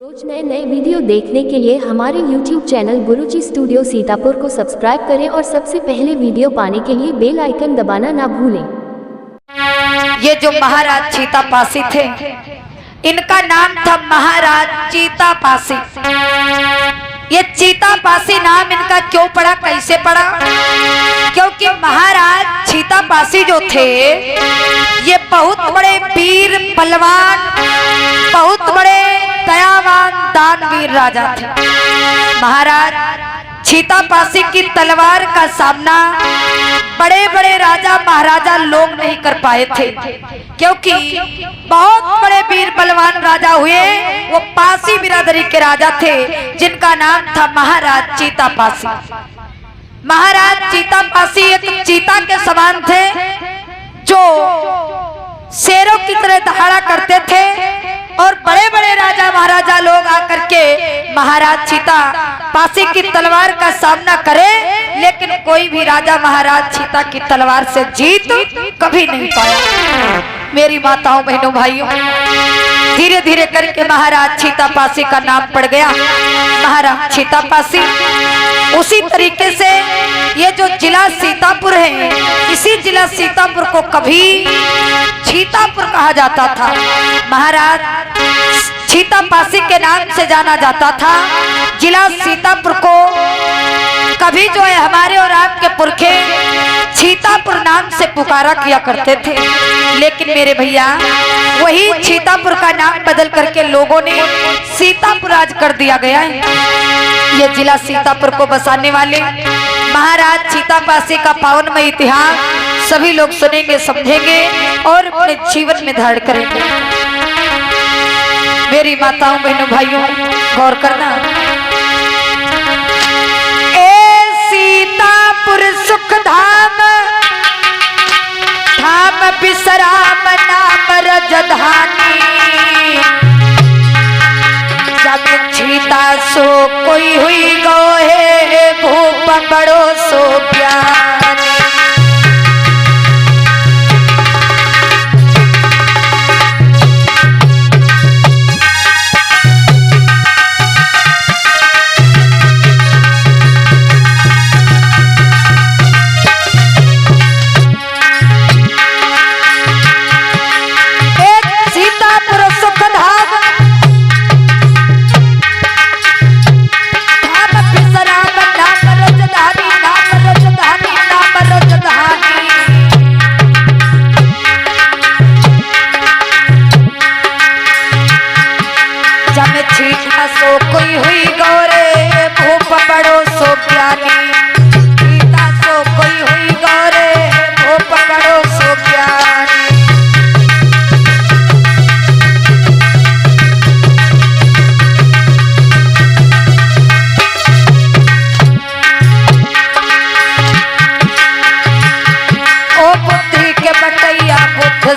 रोज नए नए वीडियो देखने के लिए हमारे YouTube चैनल गुरुजी स्टूडियो सीतापुर को सब्सक्राइब करें और सबसे पहले वीडियो पाने के लिए बेल आइकन दबाना ना भूलें। ये जो महाराज चीतापासी थे, इनका नाम था महाराज चीतापासी। ये चीतापासी नाम इनका क्यों पड़ा, कैसे पड़ा? क्योंकि महाराज चीतापासी जो थे ये बहुत बड़े वीर बलवान, बहुत बड़े दयावान दानवीर राजा थे। महाराज चीतापासी की तलवार का सामना बड़े बड़े राजा महाराजा लोग नहीं कर पाए थे, क्योंकि बहुत बड़े वीर बलवान राजा हुए वो पासी बिरादरी के राजा थे, जिनका नाम था महाराज चीतापासी। महाराज चीतापासी एक चीता के समान थे, जो शेरों की तरह दहाड़ा करते थे, और बड़े बड़े राजा महाराजा लोग आकर के महाराज चीतापासी की तलवार का सामना करे, लेकिन कोई भी राजा महाराज चीता की तलवार से जीत कभी नहीं पाया। मेरी माताओं बहनों भाइयों, धीरे धीरे करके महाराज चीतापासी का नाम पड़ गया महाराज चीतापासी। उसी तरीके से ये जो जिला सीतापुर है, इसी जिला सीतापुर को कभी चीतापुर कहा जाता था। महाराज चीतापासी के नाम से जाना जाता था जिला सीतापुर को। कभी जो है हमारे और आपके पुरखे चीतापुर नाम से पुकारा किया करते थे, लेकिन मेरे भैया वही चीतापुर का नाम बदल करके लोगों ने सीतापुर आज कर दिया गया है। ये जिला सीतापुर को बसाने वाले महाराज चीतापासी का पावनमय इतिहास सभी लोग सुनेंगे, समझेंगे और अपने जीवन में धारण करेंगे। मेरी माताओं बहनों भाइयों, गौर करना। ए सीतापुर सुख धाम, धाम विश्राम नाम रजधानी। जब चीता सो कोई हुई गोहे, भूप बड़ो सो ज्ञानी।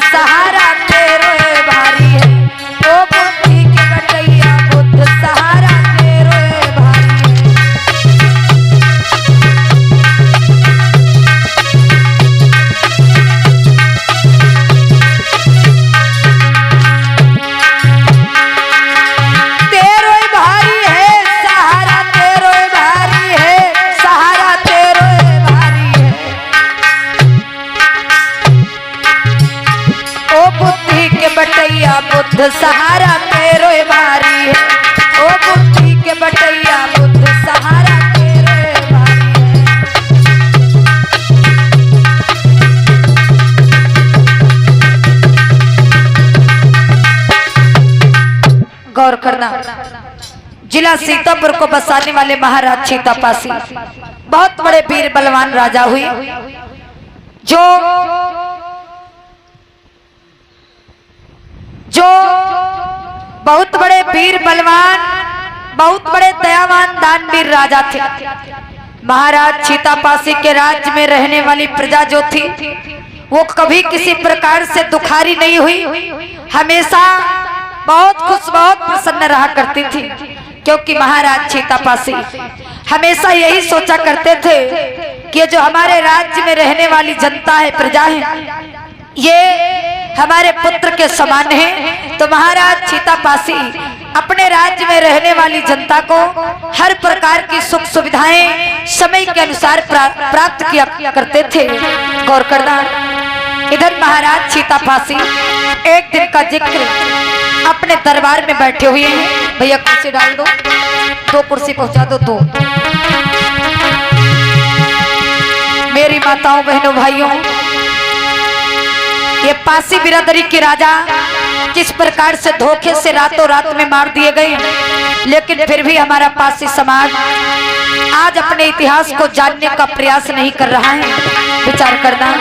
सहारा तेरे भारी है, ओ बुद्धि के बटैया बुद्ध सहारा तेरे भारी है। तेरो भारी है सहारा, तेरो भारी है सहारा, तेरो भारी है। ओ बुद्धि के बटैया बुद्ध सहारा तेरो भारी है, ओ बुद्धि के बटैया बुद्ध सहारा तेरो भारी है। गौर करना, जिला सीतापुर को बसाने वाले महाराज चीतापासी बहुत बड़े वीर बलवान राजा हुए, जो बहुत बड़े वीर बलवान, बहुत बड़े दयावान दानवीर राजा थे। महाराज चीतापासी के राज्य में रहने वाली प्रजा जो थी वो कभी किसी प्रकार से दुखारी नहीं हुई, हमेशा बहुत खुश, बहुत प्रसन्न रहा करती थी, क्योंकि महाराज चीतापासी हमेशा यही सोचा करते थे कि जो हमारे राज्य में रहने वाली जनता है, प्रजा है, ये हमारे पुत्र के समान है। तो महाराज चीतापासी अपने राज्य में रहने वाली जनता को हर प्रकार की सुख सुविधाएं समय के अनुसार प्राप्त किया करते थे। गौर करना, इधर महाराज चीतापासी एक दिन का जिक्र अपने दरबार में बैठे हुए हैं। भैया कुर्सी डाल दो, 2 कुर्सी पहुंचा दो, 2। मेरी माताओं बहनों भाइयों, ये पासी बिरादरी के राजा किस प्रकार से धोखे से रातों रात में मार दिए गए, लेकिन फिर भी हमारा पासी समाज आज अपने इतिहास को जानने का प्रयास नहीं कर रहा है। विचार करना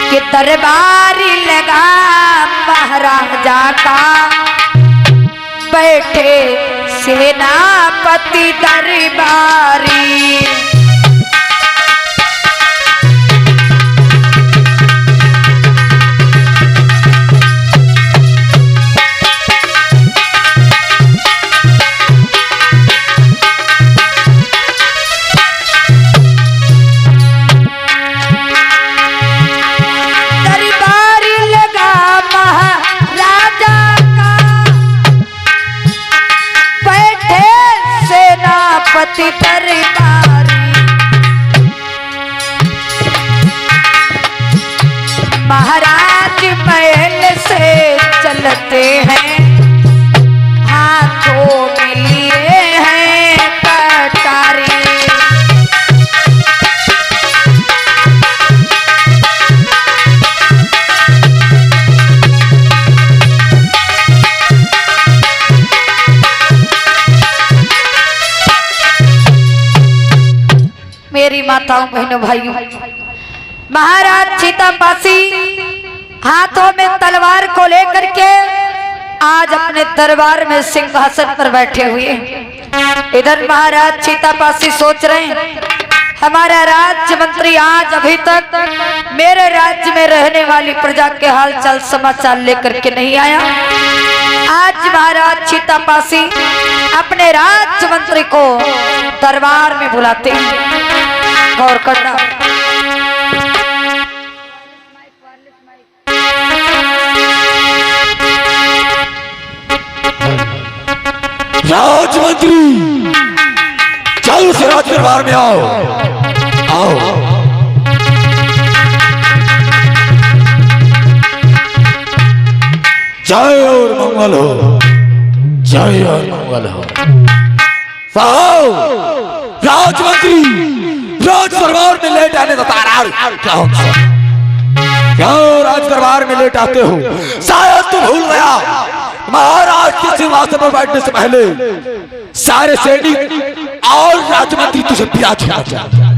कि दरबारी लगा महाराजा का, बैठे सेनापति दरबारी। महाराज महल से चलते हैं, हाथों में लिए हैं कटारी। मेरी माताओं बहनों भाइयों, महाराज चीतापासी हाथों में तलवार को लेकर के आज अपने दरबार में सिंहासन पर बैठे हुए हैं। इधर महाराज चीतापासी सोच रहे हैं, हमारा राज्य मंत्री आज अभी तक मेरे राज्य में रहने वाली प्रजा के हालचाल समाचार लेकर के नहीं आया। आज महाराज चीतापासी अपने राज्य मंत्री को दरबार में बुलाते हैं। गौर करना, राजमंत्री चलो से राज दरबार में आओ। आओ जय और मंगल हो, जय और मंगल हो। साहब राजमंत्री राज दरबार में लेट आने का क्या हो, क्या राज दरबार में लेट आते हो? शायद तुम भूल गया महाराज के सिंहासन पर बैठने से पहले सारे सैनिक और राजमंत्री तुझे विराजमान चाहिए।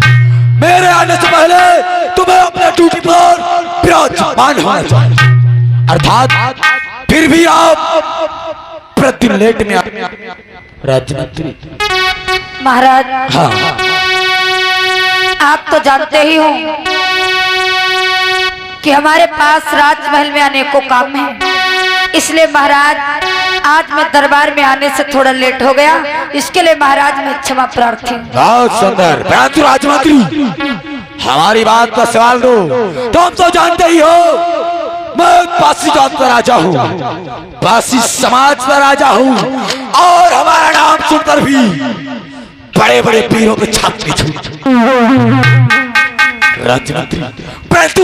मेरे आने से पहले तुम्हें अपने ड्यूटी पर विराजमान होना चाहिए। अर्थात फिर भी आप प्रतिदिन लेट में राजमंत्री। महाराज हाँ, आप तो जानते ही हो कि हमारे पास राजमहल में अनेकों काम है, इसलिए महाराज आज मैं दरबार में आने से थोड़ा लेट हो गया, इसके लिए महाराज मैं क्षमा प्रार्थी। बहुत सुंदर। परंतु राजमंत्री हमारी बात का सवाल दो। तुम तो जानते ही हो मैं पासी जात का राजा हूँ, पासी समाज का राजा हूँ, और हमारा नाम सुनकर भी बड़े बड़े पीरों के छाती छूट। राजमंत्री परंतु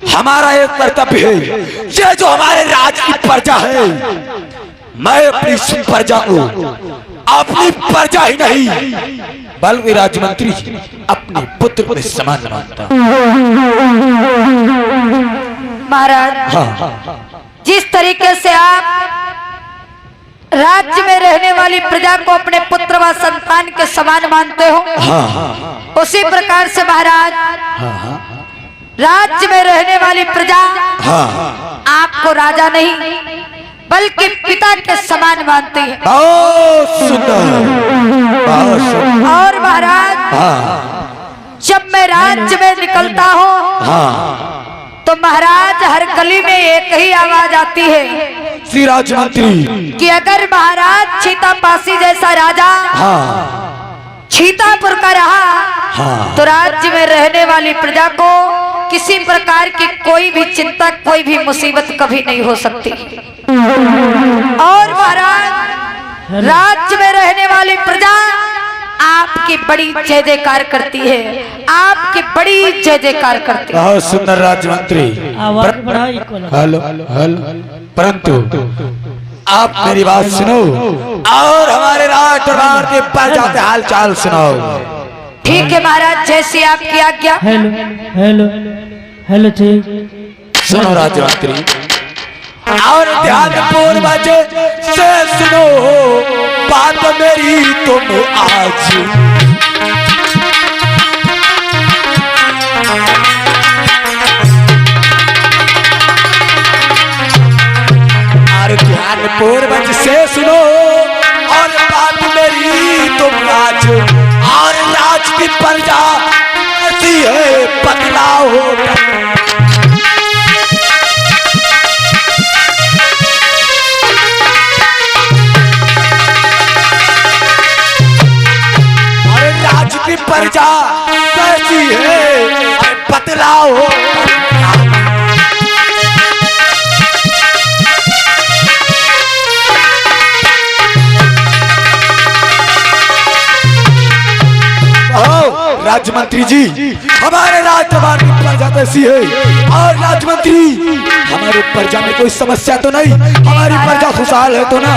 हमारा एक कर्तव्य है, ये जो हमारे राज की प्रजा है, मैं अपनी प्रजा को अपनी प्रजा ही नहीं बल्कि राजमंत्री अपने पुत्र के समान मानता हूं। महाराज हाँ, जिस तरीके से आप राज्य में रहने वाली प्रजा को अपने पुत्र व संतान के समान मानते हो, हाँ, उसी प्रकार से महाराज हाँ, राज्य में रहने वाली प्रजा हाँ, आपको राजा नहीं बल्कि पिता के समान मानती है। बहुत सुंदर, बहुत सुंदर। और महाराज हाँ, जब मैं राज्य में निकलता हूँ हाँ, तो महाराज हर गली में एक ही आवाज आती है श्री राजमंत्री कि अगर महाराज चीतापासी जैसा राजा हाँ, चीतापुर का रहा हाँ, तो राज्य में रहने वाली प्रजा को किसी प्रकार की कोई भी चिंता, कोई भी मुसीबत कभी नहीं हो सकती। और महाराज राज्य में रहने वाली प्रजा आपकी बड़ी जय जयकार करती है, आपकी बड़ी जय जयकार करती है। बहुत सुंदर राज्य मंत्री। हेलो हेलो, परंतु आप मेरी बात सुनो और हमारे राज दरबार के प्रजा के हाल चाल सुनाओ। ठीक है महाराज, जैसी आपकी आज्ञा। हेलो हेलो हेलो, ठीक। सुनो राज्य मंत्री और ध्यान पूर्वक से सुनो बात मेरी तुम आज। और ध्यान पूर्वक से सुनो और बात मेरी तुम आज। और राज की प्रजा ऐसी है बदलाव होगा। प्रजा कैसी है बदलाव हो। राज्य मंत्री जी, हमारे राज्यवार की प्रजा कैसी है? और राज्य मंत्री, हमारे प्रजा में कोई समस्या तो नहीं? हमारी प्रजा खुशहाल है तो ना?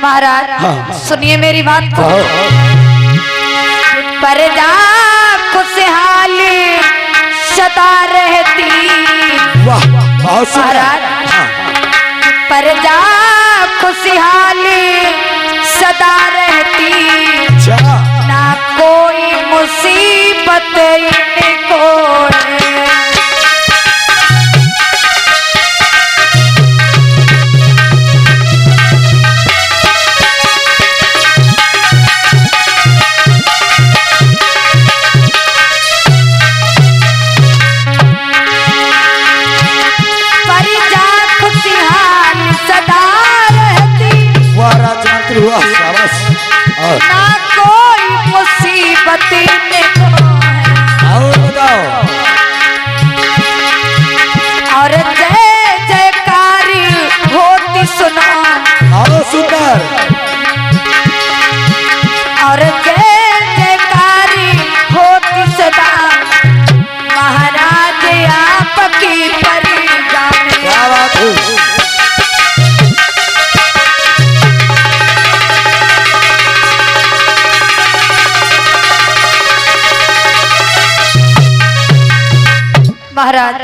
महाराज हाँ। सुनिए मेरी बात को। प्रजा खुशहाली सदा रहती। वाह बहुत महाराज, प्रजा खुशहाली सदा रहती। ना कोई मुसीबत इनको है। ना कोई मुसीबत इनको है। और बताओ। और जय जयकारी होती सुनो। आओ सुंदर। और जय जयकारी होती सदा। महाराज आपकी परिजा में। क्या बात है? महाराज,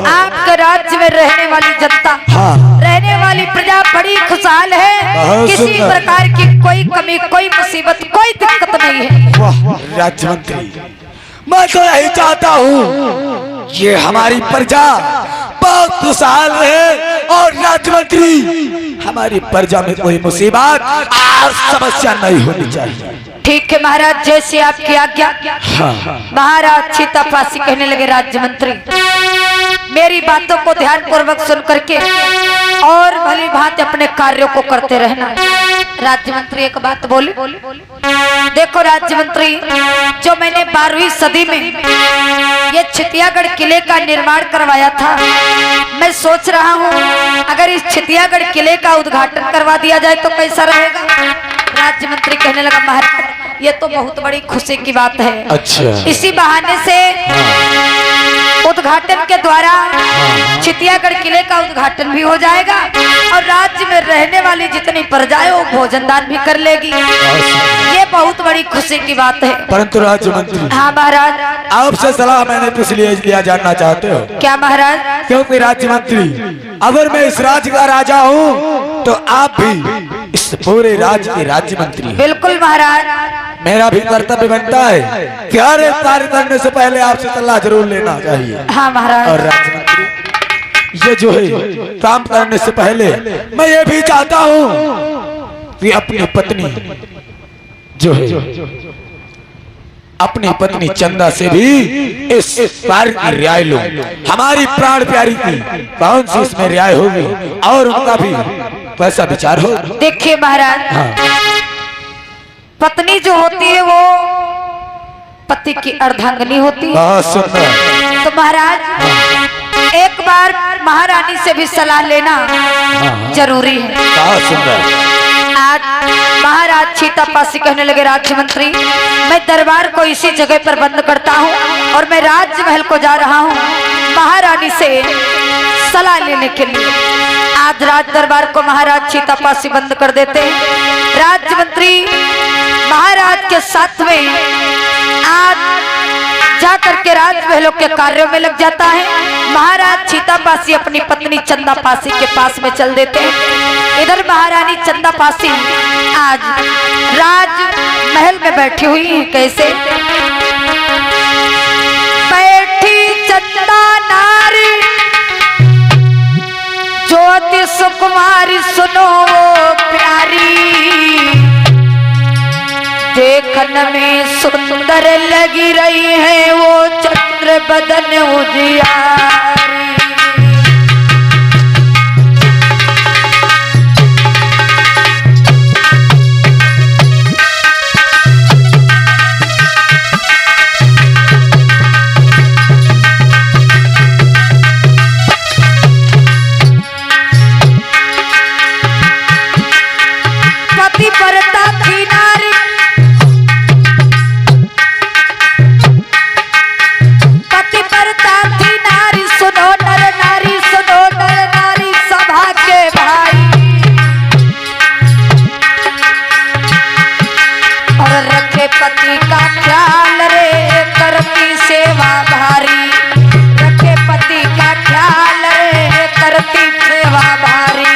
आपके राज्य में रहने वाली जनता, हाँ। रहने वाली प्रजा बड़ी खुशहाल है। बहुत किसी सुंदर। प्रकार की कोई कमी, कोई मुसीबत, कोई दिक्कत नहीं है। वाह राज्य मंत्री, मैं तो यही चाहता हूँ ये हमारी प्रजा बहुत खुशहाल रहे। और राज्य मंत्री, हमारी प्रजा में कोई मुसीबत और समस्या नहीं होनी चाहिए। ठीक है महाराज, जैसे आपकी आज्ञा। महाराज सीतापासी कहने लगे, राज्य मंत्री मेरी बातों को ध्यान पूर्वक सुन करके और भली भांति अपने कार्यों को करते रहना। राज्य मंत्री एक बात बोले। देखो राज्य मंत्री, जो मैंने 12वीं सदी में ये चितियागढ़ किले का निर्माण करवाया था, मैं सोच रहा हूँ अगर इस चितियागढ़ किले का उद्घाटन करवा दिया जाए तो कैसा रहेगा? राज्य मंत्री कहने लगा, महाराज ये तो बहुत बड़ी खुशी की बात है। अच्छा। इसी बहाने से उद्घाटन के द्वारा चितियागढ़ किले का उद्घाटन भी हो जाएगा और राज्य में रहने वाली जितनी प्रजाएं वो भोजन दान भी कर लेगी। ये बहुत बड़ी खुशी की बात है। परंतु राज्य मंत्री, हाँ महाराज। आपसे सलाह मैंने किस लिए लिया जानना चाहते हो? क्या महाराज? क्योंकि राज्य मंत्री, अगर मैं इस राज्य का राजा हूँ तो आप भी इस पूरे राज्य के राज्य मंत्री हैं। बिल्कुल महाराज। मेरा भी कर्तव्य बनता है कि हर एक कार्य करने से पहले आपसे सलाह जरूर लेना चाहिए। हाँ महाराज। और राज्य मंत्री, ये जो है काम करने से पहले मैं ये भी चाहता हूँ कि अपनी पत्नी जो है, अपनी पत्नी चंदा से भी इस कार्य की रियाय लो। हमारी प्राण प्यारी की कौन सी इसमें रियाय होगी और उनका भी वैसा विचार हो। देखिए महाराज, पत्नी जो होती है वो पति की अर्धांगिनी होती है। बहुत सुंदर। तो महाराज एक बार महारानी से भी सलाह लेना जरूरी है। बहुत सुंदर। आज महाराज चीतापासी कहने लगे, राज्यमंत्री मैं दरबार को इसी जगह पर बंद करता हूँ और मैं राजमहल को जा रहा हूँ महारानी से सलाह लेने के लिए। आज राज दरबार को महाराज चीतापासी बंद कर देते हैं। राज्यमंत्री महाराज के साथ में आज जाकर के राजमहलों के कार्यों में लग जाता है। महाराज चीतापासी अपनी पत्नी चंदापासी के पास में चल देते हैं। इधर महारानी चंदापासी आज राजमहल में बैठी हुई है। कैसे बैठी चंदा नारी ज्योति सुकुमारी सुनो प्यारी, देखन में सुंदर लगी रही है वो चंद्र बदन उजियारी। पति परता थी नारी, पति परता थी नारी, सुनो नर नारी, सुनो नर नारी सभा के भाई। और रखे पति का ख्याल रे करती सेवा भारी, रखे पति का ख्याल रे करती सेवा भारी।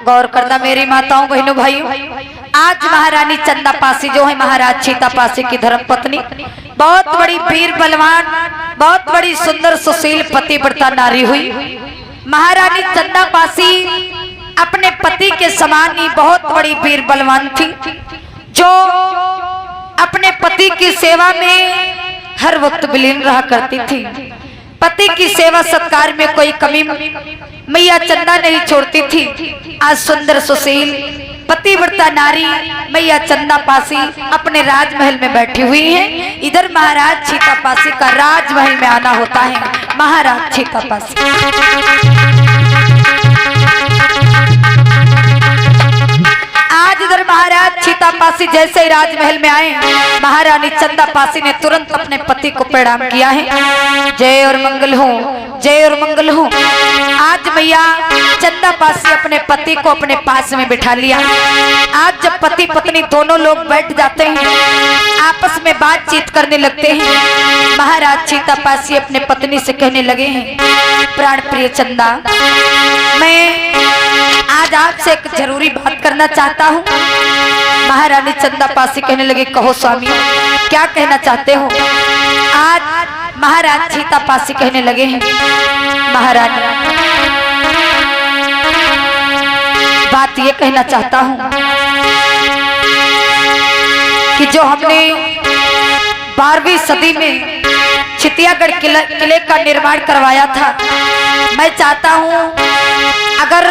गौर करना मेरी माताओं बहनों भाइयों, आज महारानी चंदापासी जो है महाराज चीतापासी की धर्मपत्नी, बहुत बड़ी वीर बलवान, बहुत बड़ी सुंदर सुशील पतिव्रता नारी हुई। महारानी चंदापासी अपने पति के समान ही बहुत बड़ी वीर बलवान थी, जो अपने पति की सेवा में हर वक्त विलीन रहा करती थी। पति की सेवा सत्कार में कोई कमी मैया चंदा नहीं छोड़ती थी। आज सुंदर सुशील पतिव्रता नारी मैया चंदापासी अपने राजमहल में बैठी हुई हैं। इधर महाराज चीतापासी का राजमहल में आना होता है। महाराज चीतापासी आज इधर महाराज चीतापासी जैसे ही राजमहल में आए, महारानी चंदापासी ने तुरंत अपने पति को प्रणाम किया है। जय और मंगल हो, जय और मंगल हो। आज मैया चंदापासी अपने पति को अपने पास में बिठा लिया। आज जब पति पत्नी दोनों लोग बैठ जाते हैं, आपस में बातचीत करने लगते हैं, महाराज चीतापासी अपने पत्नी से कहने लगे हैं, प्राण प्रिय चंदा, मैं आज आपसे एक जरूरी बात करना चाहता हूँ। महारानी चंदापासी कहने लगे, कहो स्वामी, क्या कहना चाहते हो? आज महाराज चीतापासी कहने लगे हैं, महारानी बात ये कहना चाहता हूँ कि जो हमने 12वीं सदी में चितियागढ़ किले का निर्माण करवाया था, मैं चाहता हूँ अगर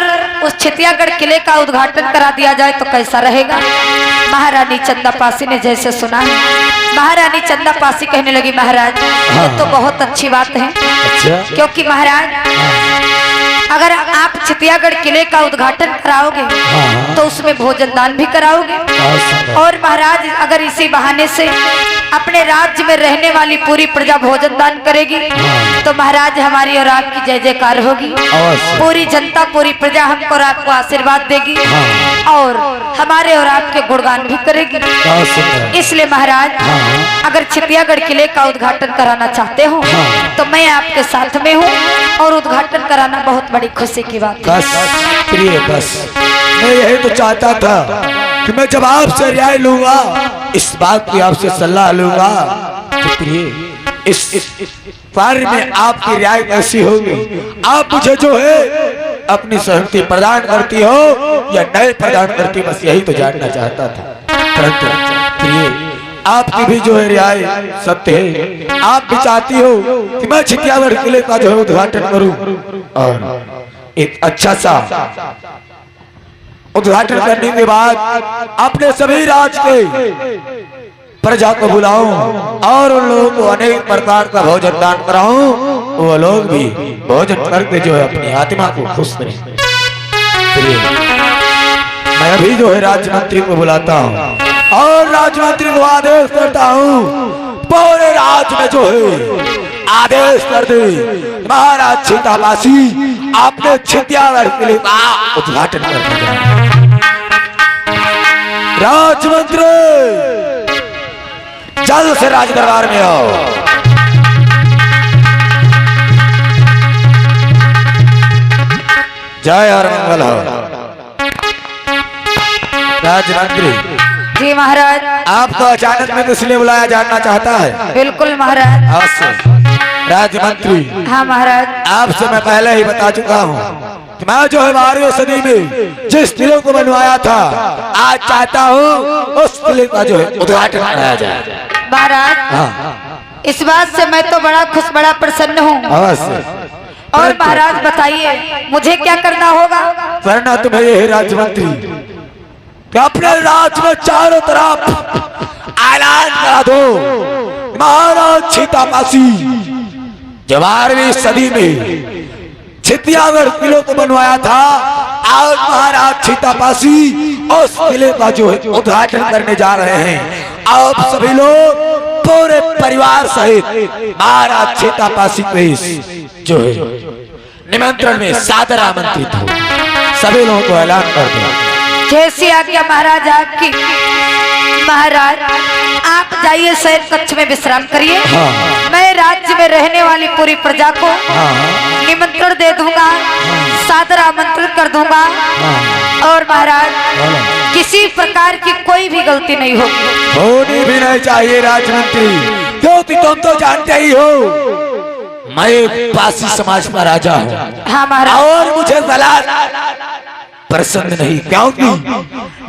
उस चितियागढ़ किले का उद्घाटन करा दिया जाए तो कैसा रहेगा? महारानी चंदापासी ने जैसे सुना है, महारानी चंदापासी कहने लगी, महाराज ये तो बहुत अच्छी बात है। अच्छा? क्योंकि महाराज अगर आप चितियागढ़ किले का उद्घाटन कराओगे तो उसमें भोजन दान भी कराओगे, और महाराज अगर इसी बहाने से अपने राज्य में रहने वाली पूरी प्रजा भोजन दान करेगी तो महाराज हमारी और आपकी जय जयकार होगी। पूरी जनता पूरी प्रजा हमको और आपको आशीर्वाद देगी और हमारे और आपके गुणगान भी करेगी। इसलिए महाराज अगर चितियागढ़ किले का उद्घाटन कराना चाहते हो तो मैं आपके साथ में हूँ, और उद्घाटन कराना बहुत बड़ी खुशी की बात है। बस प्रिय, बस मैं यही तो चाहता था कि मैं जब आपसे राय लूंगा, इस बात की आपसे सलाह लूंगा, तो प्रिय इस कार्य में आपकी राय कैसी होगी? आप मुझे जो है अपनी सहमति प्रदान करती हो या नहीं प्रदान करती, बस यही तो जानना चाहता था। परंतु प्रिय आपकी भी जो है राय सत्य है। आप भी चाहती हो कि मैं छितियागढ़ किले का जो है उद्घाटन करूं और एक अच्छा सा उद्घाटन करने के बाद अपने सभी राज के प्रजा को बुलाऊं और उन लोगों को अनेक प्रकार का भोजन दान कराऊं, वो लोग भी भोजन करके जो है अपनी आत्मा को खुश करें। मैं अभी जो है राज्य मंत्री को बुलाता हूं और राज्य मंत्री को आदेश करता हूं, पूरे राज्य में जो है आदेश कर दे महाराज छीतापासी आपने छितियागढ़ किले का उद्घाटन कर दिया। राजमंत्री जल्द से राज दरबार में आओ। जय हर मंगल हो। राजमंत्री जी महाराज। आपको अचानक में इसलिए बुलाया जानना चाहता है? बिल्कुल महाराज। अवश्य। राजमंत्री हाँ महाराज। आपसे मैं पहले ही बता चुका हूँ कि मैं जो है 12वीं सदी में जिस किले को बनवाया था, आज चाहता हूँ उस किले का जो है उद्घाटन कराया जाए। महाराज हाँ। इस बात से मैं तो बड़ा खुश बड़ा प्रसन्न हूँ। अवश्य। और महाराज बताइए मुझे क्या करना होगा? करना तुम्हें ये है राजमंत्री कि अपने राज्य में चारों तरफ ऐलान करा दो महाराज छीतापासी जो 12वीं सदी में छितियागढ़ किले को बनवाया था, आज महाराज छीतापासी उस किले का जो है उद्घाटन करने जा रहे हैं। आप सभी लोग पूरे परिवार सहित महाराज छीतापासी के जो है निमंत्रण में सादर आमंत्रित हो। सभी लोगों को ऐलान कर दो। जैसी आज्ञा महाराज आपकी। महाराज आप जाइए शयन कक्ष में विश्राम करिए। हाँ। मैं राज्य में रहने वाली पूरी प्रजा को निमंत्रण दे दूंगा, सादर आमंत्रित कर दूंगा। और महाराज किसी प्रकार की कोई भी गलती नहीं होगी। होनी भी नहीं चाहिए राजमंत्री, क्योंकि तुम तो जानते ही हो मैं पासी समाज का राजा हूँ। हाँ महाराज। और मुझे गलत प्रसन्न नहीं, क्योंकि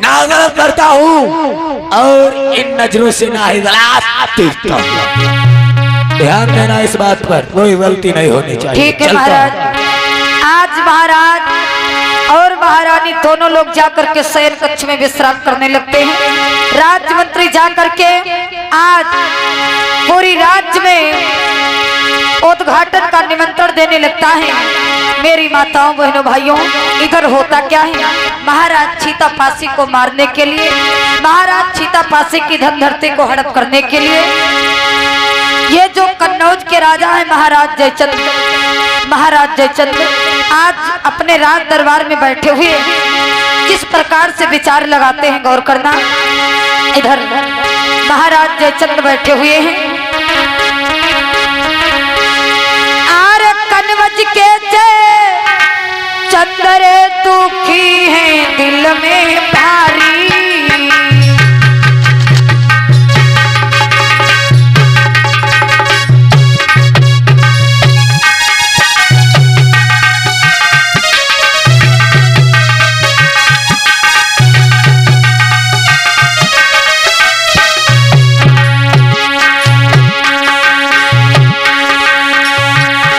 ना गलत करता हूँ और इन नजरों से ना ही गलत देखता हूँ। ध्यान देना इस बात पर, कोई गलती नहीं होनी चाहिए। ठीक है महाराज। आज महाराज और महारानी दोनों लोग जाकर के शयन कक्ष में विश्राम करने लगते हैं। राज्य मंत्री जाकर के आज पूरी राज्य में उद्घाटन का निमंत्रण देने लगता है। मेरी माताओं बहनों भाइयों, इधर होता क्या है? महाराज छीतापासी को मारने के लिए, महाराज छीतापासी की धनधरती को हड़प करने के लिए ये जो कन्नौज के राजा है महाराज जयचंद आज अपने राज दरबार में बैठे हुए किस प्रकार से विचार लगाते हैं, गौर करना। इधर महाराज जयचंद बैठे हुए हैं। आर कन्नौज के चंद्र दुखी है दिल में भारी,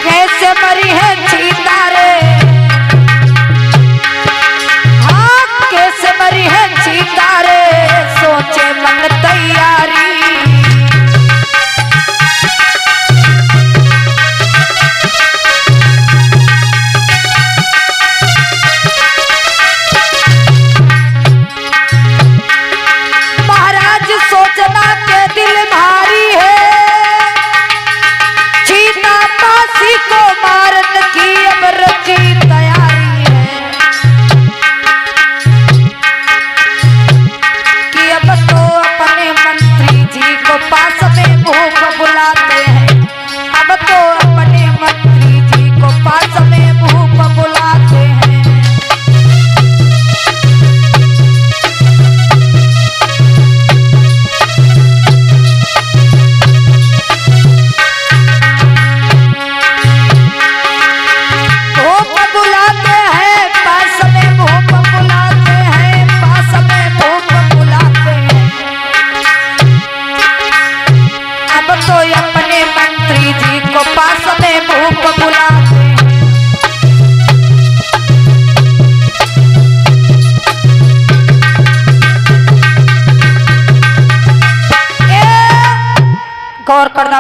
कैसे मरी है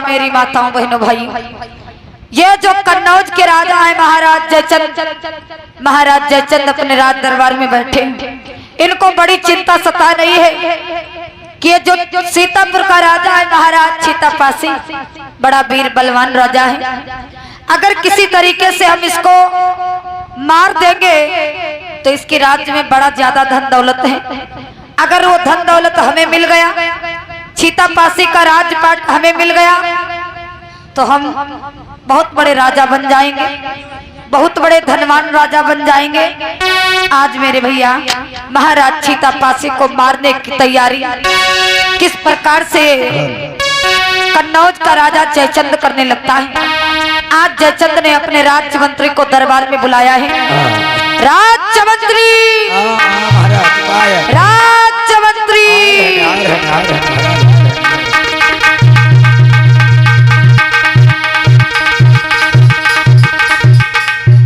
मेरी माताओं बहनों भाई, ये जो कन्नौज के राजा है महाराज जयचंद अपने राज दरबार में बैठे, इनको बड़ी चिंता सता रही है कि ये जो सीतापुर का राजा है महाराज छीतापासी, बड़ा वीर बलवान राजा है। अगर किसी तरीके से हम इसको मार देंगे तो इसके राज्य में बड़ा ज्यादा धन दौलत है। अगर वो धन दौलत हमें मिल गया, छीतापासी का राजपाट हमें मिल गया, तो हम बहुत बड़े राजा बन जाएंगे, बहुत बड़े धनवान राजा बन जाएंगे। आज मेरे भैया महाराज छीतापासी को मारने की तैयारी किस प्रकार से कन्नौज का राजा जयचंद करने लगता है। आज जयचंद ने अपने राज्य मंत्री को दरबार में बुलाया है। राज्य मंत्री, राज्य मंत्री,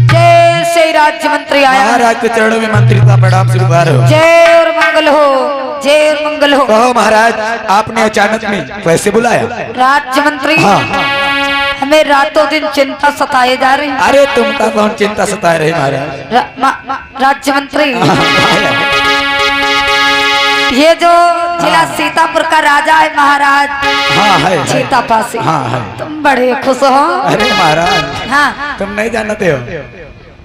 जैसे राज्य मंत्री आया, महाराज के चरणों में मंत्री का प्रणाम स्वीकार हो। जय और मंगल हो, जय और मंगल हो। कहो महाराज, आपने अचानक में कैसे बुलाया? राज्य मंत्री, हाँ। हमें रातों दिन चिंता सताए जा रही है। अरे तुमका कौन चिंता सताए रहे महाराज? राज्य मंत्री, ये जो जिला सीतापुर का राजा है महाराज छीतापासी, तुम बड़े खुश हो। अरे महाराज, हाँ, तुम नहीं जानते हो,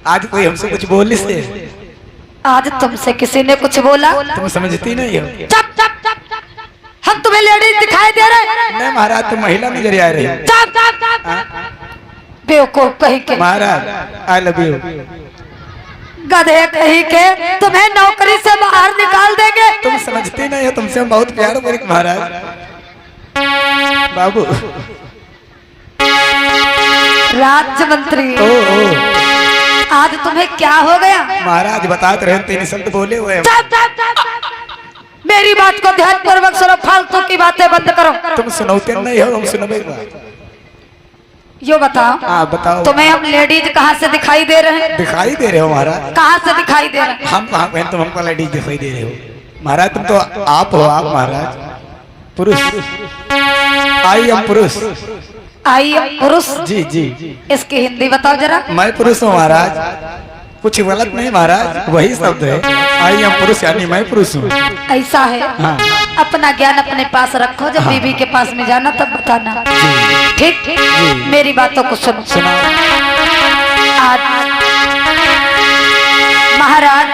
आज कोई हमसे कुछ बोली से, आज तुमसे किसी ने कुछ बोला? तुम समझती नहीं हो। चुप चुप चुप, हम तुम्हें लेडीज दिखाई दे रहे? नहीं महाराज, तुम महिला नजर आ रही हो। चुप चुप चुप, बेवकूफ कहीं के। महाराज आई लव यू। गधे कहीं के, तुम्हें नौकरी से बाहर निकाल देंगे। तुम समझती नहीं हो, तुमसे हम बहुत प्यार करेंगे महाराज। बाबू राज्य मंत्री, ओ आज तुम्हें क्या हो गया? महाराज बताते रहे, 3 शब्द बोले हुए। मेरी बात को ध्यान पूर्वक सुनो, फालतू की बातें बंद करो। तुम सुनौते नहीं हो, हम सुनबे। यो बताओ, बताओ, तुम्हें हम लेडीज कहाँ से दिखाई दे रहे हैं? दिखाई दे रहे हो महाराज। कहाँ से दिखाई दे रहे हैं? हम कहाँ पे, तुम हमको लेडीज दिखाई दे रहे हो महाराज। तुम तो आप हो, आप महाराज पुरुष। आई एम पुरुष। आई एम पुरुष? जी जी। इसकी हिंदी बताओ जरा। मैं पुरुष हूँ महाराज, कुछ गलत नहीं महाराज, वही शब्द है। आई एम पुरुष यानी मैं पुरुष हूँ। ऐसा है? हाँ। अपना ज्ञान अपने पास रखो, जब बीवी के पास में जाना तब बताना। ठीक ठीक, मेरी बातों को सुनो। आज महाराज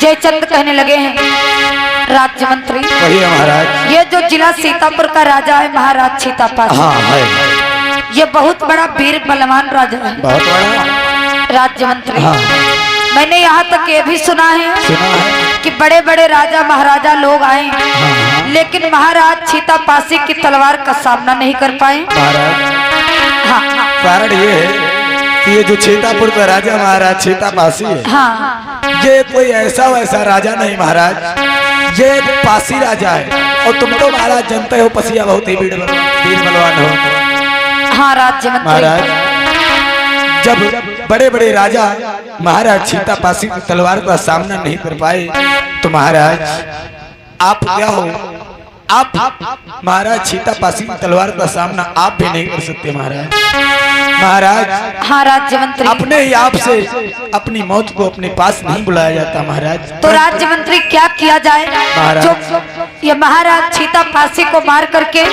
जयचंद कहने लगे हैं, राज्य मंत्री, वही है महाराज। ये जो जिला सीतापुर का राजा है महाराज छीतापासी, हाँ है, ये बहुत बड़ा वीर बलवान राजा है। बहुत बड़ा। राज्य मंत्री, हाँ। मैंने यहाँ तक ये भी सुना है कि बड़े बड़े राजा महाराजा लोग आए, लेकिन महाराज छीतापासी की तलवार का सामना नहीं कर पाए। हाँ, कारण ये है कि ये जो छीतापुर का राजा महाराज छीतापासी है, हाँ, ये कोई ऐसा वैसा राजा नहीं महाराज, ये पासी राजा है। और तुम तो महाराज जानते हो, पसिया बहुत ही वीर बलवान हो। हाँ राज्य मंत्री, महाराज जब बड़े बड़े राजा महाराज छीतापासी की तलवार का सामना नहीं कर पाए, तो महाराज आप क्या हो, आप महाराज छीतापासी की तलवार का सामना आप भी नहीं कर सकते महाराज। महाराज, हाँ राज्य मंत्री, अपने ही आप से अपनी मौत को अपने पास नहीं बुलाया जाता महाराज। तो राज्य मंत्री क्या किया जाए? जो ये महाराज छीतापासी को मार करके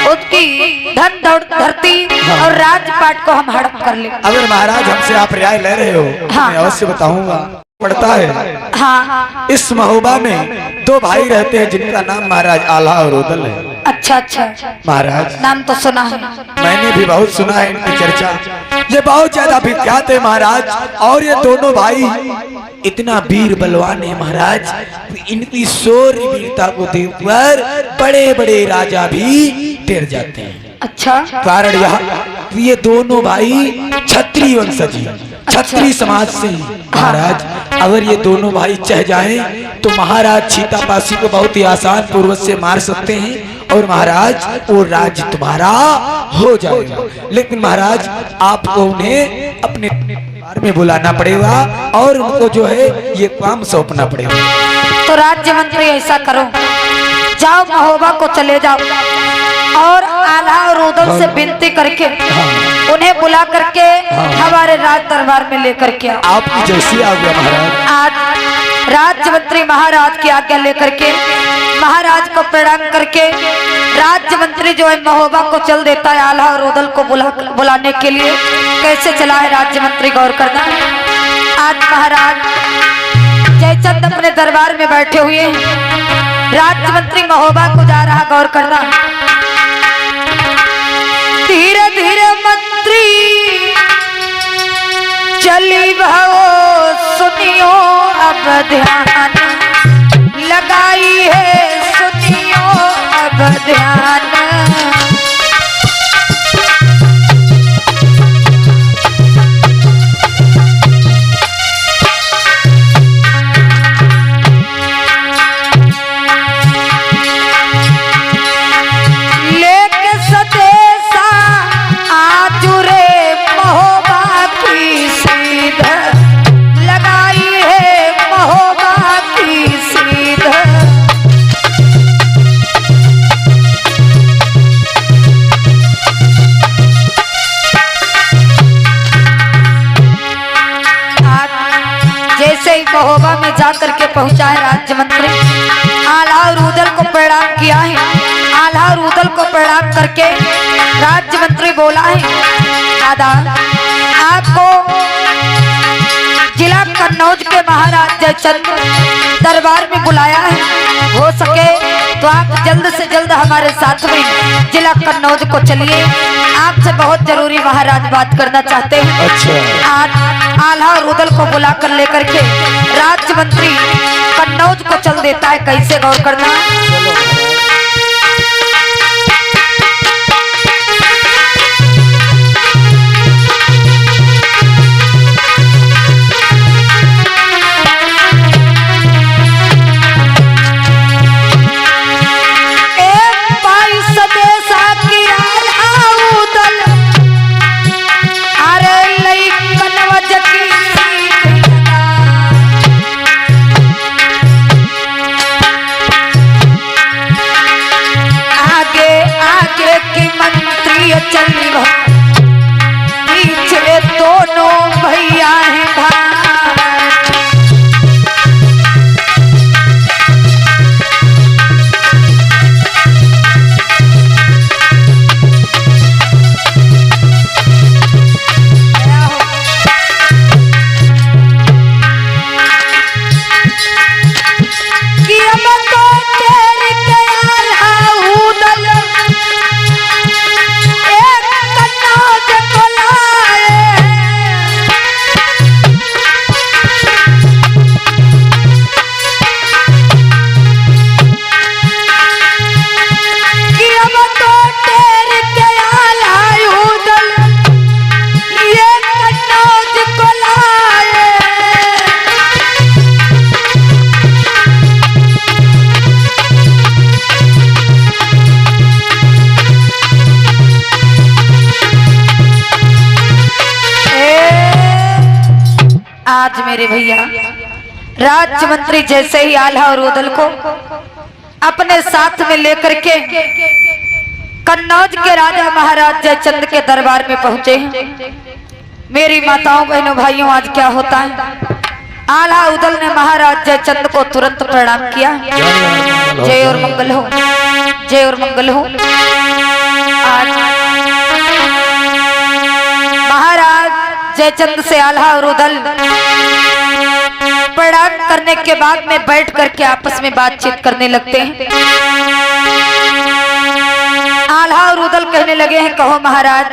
उसकी धन दौलत धरती और राजपाट को हम हड़प कर ले। अगर महाराज हमसे आप राय ले रहे हो, मैं अवश्य बताऊंगा। पड़ता है, हाँ, इस महोबा में 2 भाई रहते हैं जिनका नाम महाराज आल्हा और रुदल है। अच्छा अच्छा महाराज, नाम तो सुना है, मैंने भी बहुत सुना है इनकी चर्चा। ये बहुत ज्यादा विख्यात है महाराज। और ये दोनों भाई इतना वीर बलवान है महाराज, इनकी शौर्य वीरता को देखकर बड़े बड़े राजा भी डर जाते हैं। अच्छा, कारण यह ये दोनों भाई क्षत्रिय वंशज हैं, क्षत्रिय समाज से महाराज। अगर ये दोनों भाई चाह जाएं तो महाराज छीतापासी को बहुत ही आसान पूर्वक से मार सकते हैं और महाराज वो राज्य तुम्हारा हो जाएगा। लेकिन महाराज आपको उन्हें अपने दरबार में बुलाना पड़ेगा और उनको जो है ये काम सौंपना पड़ेगा। तो राज्य मंत्री ऐसा करो, जाओ महोबा को चले जाओ, और आल्हा और उदल से विनती करके उन्हें बुला करके हमारे राज दरबार में लेकर के आओ। आपकी जैसी आज्ञा महाराज। आज राज्य मंत्री महाराज की आज्ञा लेकर के महाराज को प्रणाम करके राज्य मंत्री जो है महोबा को चल देता है आल्हा और उदल को बुलाने के लिए। कैसे चला है राज्य मंत्री, गौर करना। आज महाराज जयचंद अपने दरबार में बैठे हुए हैं, राज्य मंत्री महोबा को जा रहा, गौर करना। धीरे धीरे मंत्री चली भाओ सुनियो अब ध्यान लगाई है, सुनियो अब ध्यान। महोबा में जाकर के पहुंचा है राज्य मंत्री, आल्हा और उदल को प्रणाम किया है। आल्हा और उदल को प्रणाम करके राज्य मंत्री बोला है, दादा आपको जिला कन्नौज के महाराज जयचंद दरबार में बुलाया है। हो सके तो आप जल्द से जल्द हमारे साथ में जिला कन्नौज को चलिए, आपसे बहुत जरूरी महाराज बात करना चाहते हैं। अच्छा। आज आल्हा और उदल को बुला कर लेकर के राज्य मंत्री कन्नौज को चल देता है। कैसे, गौर करना। पीछे दोनों भैया हैं आज मेरे भैया राज्य मंत्री जैसे ही आल्हा और उदल को अपने साथ में लेकर के कन्नौज के राजा महाराज जयचंद के दरबार में पहुंचे हैं। मेरी माताओं बहनों भाइयों, आज क्या होता है, आल्हा उदल ने महाराज जयचंद को तुरंत प्रणाम किया। जय और मंगल हो, जय और मंगल हो। आज महाराज जयचंद से आल्हा और उदल प्रणाम करने के बाद में बैठ करके आपस में बातचीत करने लगते हैं। आल्हा और उदल कहने लगे हैं, कहो महाराज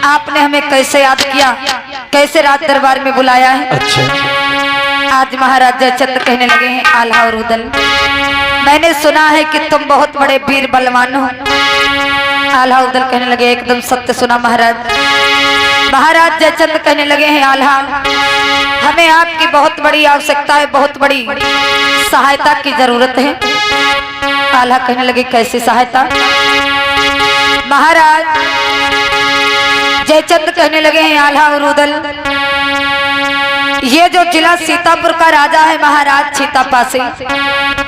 आपने हमें कैसे याद किया, कैसे राज दरबार में बुलाया है। अच्छा। आज महाराज जयचंद कहने लगे हैं, आल्हा और उदल मैंने सुना है कि तुम बहुत बड़े वीर बलवान हो। आल्हा उदल कहने लगे, एकदम सत्य सुना महाराज। महाराज जयचंद कहने लगे हैं, आल्हा हमें आपकी बहुत बड़ी आवश्यकता है, बहुत बड़ी सहायता की जरूरत है। आल्हा कहने लगे, कैसी सहायता। महाराज जयचंद कहने लगे हैं, आल्हा और उदल ये जो जिला सीतापुर का राजा है महाराज छीतापासी,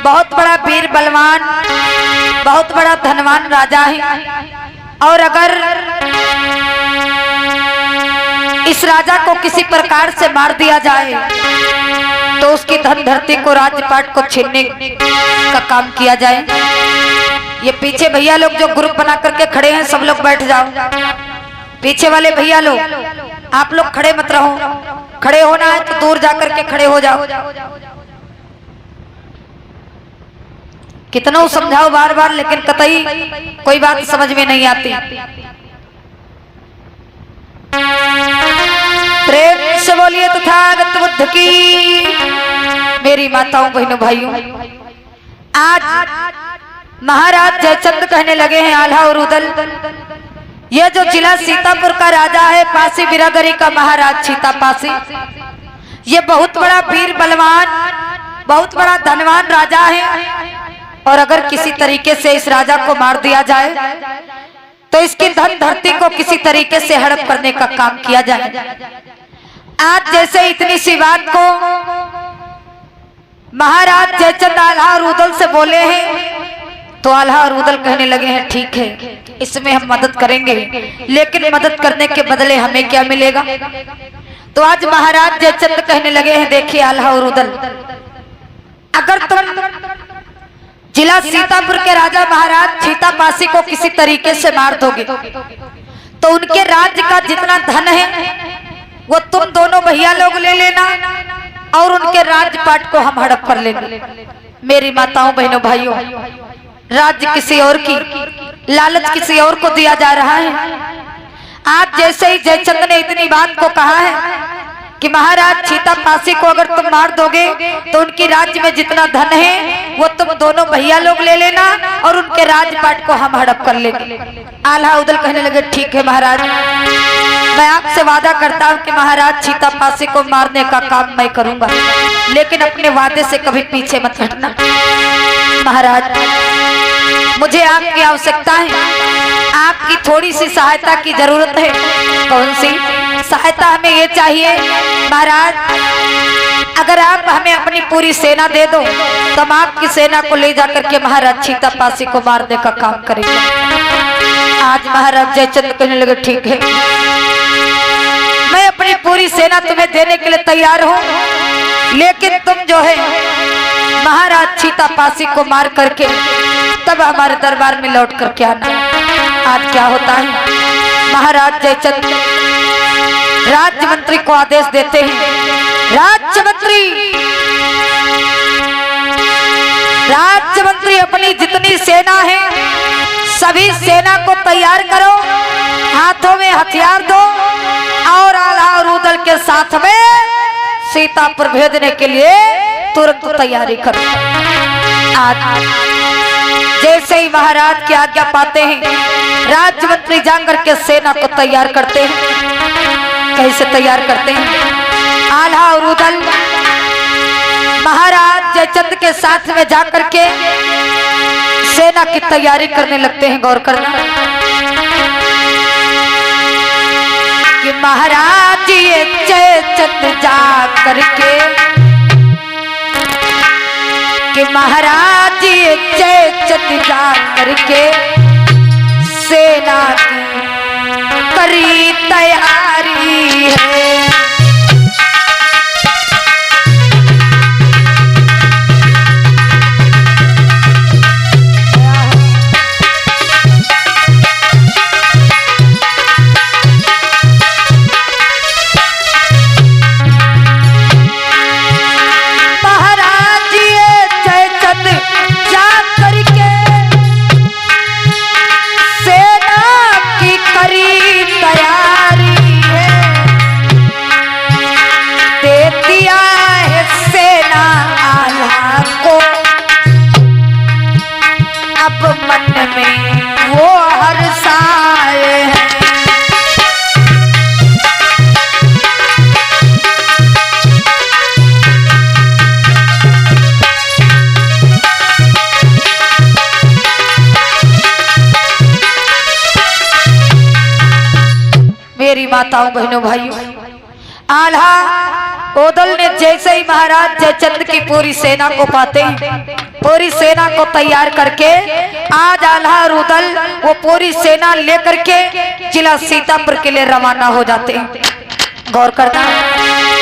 बहुत बड़ा वीर बलवान बहुत बड़ा धनवान राजा है, और अगर इस राजा को किसी प्रकार से मार दिया जाए तो उसकी धन धरती को, राजपाट को छीनने का काम किया जाए। ये पीछे भैया लोग जो ग्रुप बना करके खड़े हैं, सब लोग बैठ जाओ। पीछे वाले भैया लोग, आप लोग खड़े मत रहो, खड़े होना है तो दूर जाकर के खड़े हो जाओ। कितना समझाओ बार बार, लेकिन कतई कोई बात समझ में नहीं आती। प्रेम से बोलिए तथागत बुद्ध की। मेरी माताओं बहनों भाइयों, आज महाराज जयचंद कहने लगे हैं आल्हा और उदल, यह जो जिला सीतापुर का राजा है, पासी बिरादरी का महाराज सीता पासी, ये बहुत बड़ा वीर बलवान, बहुत बड़ा धनवान राजा है। और अगर किसी तरीके से इस राजा को मार दिया जाए तो इसकी धन धरती को किसी तरीके से हड़प करने का काम किया जाए। आज जैसे इतनी सी बात को महाराज जयचंद आल्हा और उदल से बोले हैं, तो आल्हा और उदल कहने लगे हैं ठीक है, इसमें हम मदद करेंगे, लेकिन मदद करने के बदले हमें क्या मिलेगा। तो आज महाराज जयचंद कहने लगे हैं, देखिए आल्हा और उदल, अगर तुम जिला सीतापुर के राजा महाराज सीतापासी को किसी तरीके से मार दोगे तो उनके राज्य का जितना धन है वो तुम दोनों भैया लोग ले लेना, और उनके राजपाट को हम हड़प कर लेंगे। मेरी माताओं बहनों भाइयों, राज्य किसी और की, लालच किसी और को दिया जा रहा है। आज जैसे ही जयचंद ने इतनी बात को कहा है कि महाराज सीतापासी को अगर तुम मार दोगे तो उनकी राज्य में जितना धन है वो तुम दोनों भैया लोग ले लेना, और उनके राजपाट को हम हड़प कर लेंगे। आल्हा उदल कहने लगे ठीक है महाराज, मैं आपसे वादा करता हूँ कि महाराज सीतापासी को मारने का काम मैं करूंगा, लेकिन अपने वादे से कभी पीछे मत हटना। महाराज, मुझे आपकी आवश्यकता है, आपकी थोड़ी सी सहायता की जरूरत है। कौन सी सहायता? हमें ये चाहिए महाराज, अगर आप हमें अपनी पूरी सेना दे दो तो हम आपकी सेना को ले जाकर के महाराज सीतापासी को मारने का काम करेंगे। आज महाराज जयचंद कहने लगे ठीक है, मैं अपनी पूरी सेना तुम्हें देने के लिए तैयार हूँ, लेकिन तुम जो है महाराज सीतापासी को मार करके तब हमारे दरबार में लौट करके आना। आज क्या होता है, महाराज जयचंद राज्य मंत्री को आदेश देते हैं, राज्य मंत्री अपनी जितनी सेना है सभी सेना को तैयार करो, हाथों में हथियार दो, और आल्हा और उदल के साथ में सीतापुर भेजने के लिए तुरंत तैयारी करो। आज जैसे ही महाराज की आज्ञा पाते हैं, राज्य मंत्री जाकर के सेना को तैयार करते हैं। कैसे तैयार करते हैं? आल्हा और उदल महाराज जयचंद के साथ में जाकर के सेना की तैयारी करने लगते हैं। गौर करना कि महाराज ये जयचंद जा करके, कि महाराज ये जयचंद जा करके सेना की करी तैयारी है। मेरी माताओं बहनों भाइयों, आल्हा ओदल ने जैसे ही महाराज जयचंद की पूरी सेना को पाते ही पूरी सेना को तैयार करके आज आल्हा और उदल वो पूरी सेना लेकर के जिला सीतापुर के लिए रवाना हो जाते हैं। गौर करना,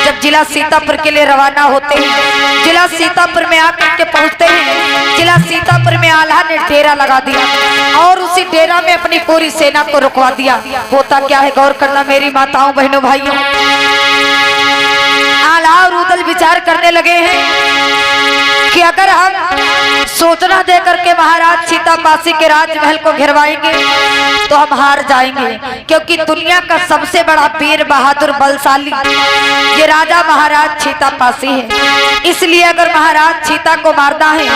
जब जिला सीतापुर के लिए रवाना होते हैं, जिला सीतापुर में आकर के पहुंचते हैं, जिला सीतापुर में आल्हा ने डेरा लगा दिया और उसी डेरा में अपनी पूरी सेना को रुकवा दिया। होता क्या है, गौर करना मेरी माताओं बहनों भाइयों। आल्हा और उदल विचार करने लगे हैं कि अगर हम सूचना देकर के महाराज सीतापासी के राजमहल को घेरवाएंगे तो हम हार जाएंगे, क्योंकि दुनिया का सबसे बड़ा वीर बहादुर बलशाली ये राजा महाराज सीतापासी है। इसलिए अगर महाराज सीता को मारना है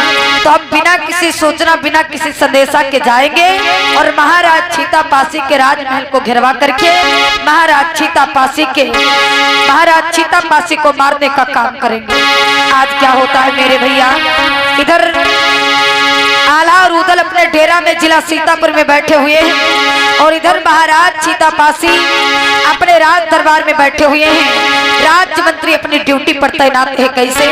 तो हम बिना किसी सूचना बिना किसी संदेशा के जाएंगे और महाराज सीतापासी के राजमहल को घेरवा करके महाराज सीतापासी को मारने का काम करेंगे। आज क्या होता है मेरे भैया, इधर आल्हा और उदल अपने डेरा में जिला सीतापुर में बैठे हुए हैं और इधर महाराज सीतापासी अपने राज दरबार में बैठे हुए हैं। राज्य मंत्री अपनी ड्यूटी पर तैनात है। कैसे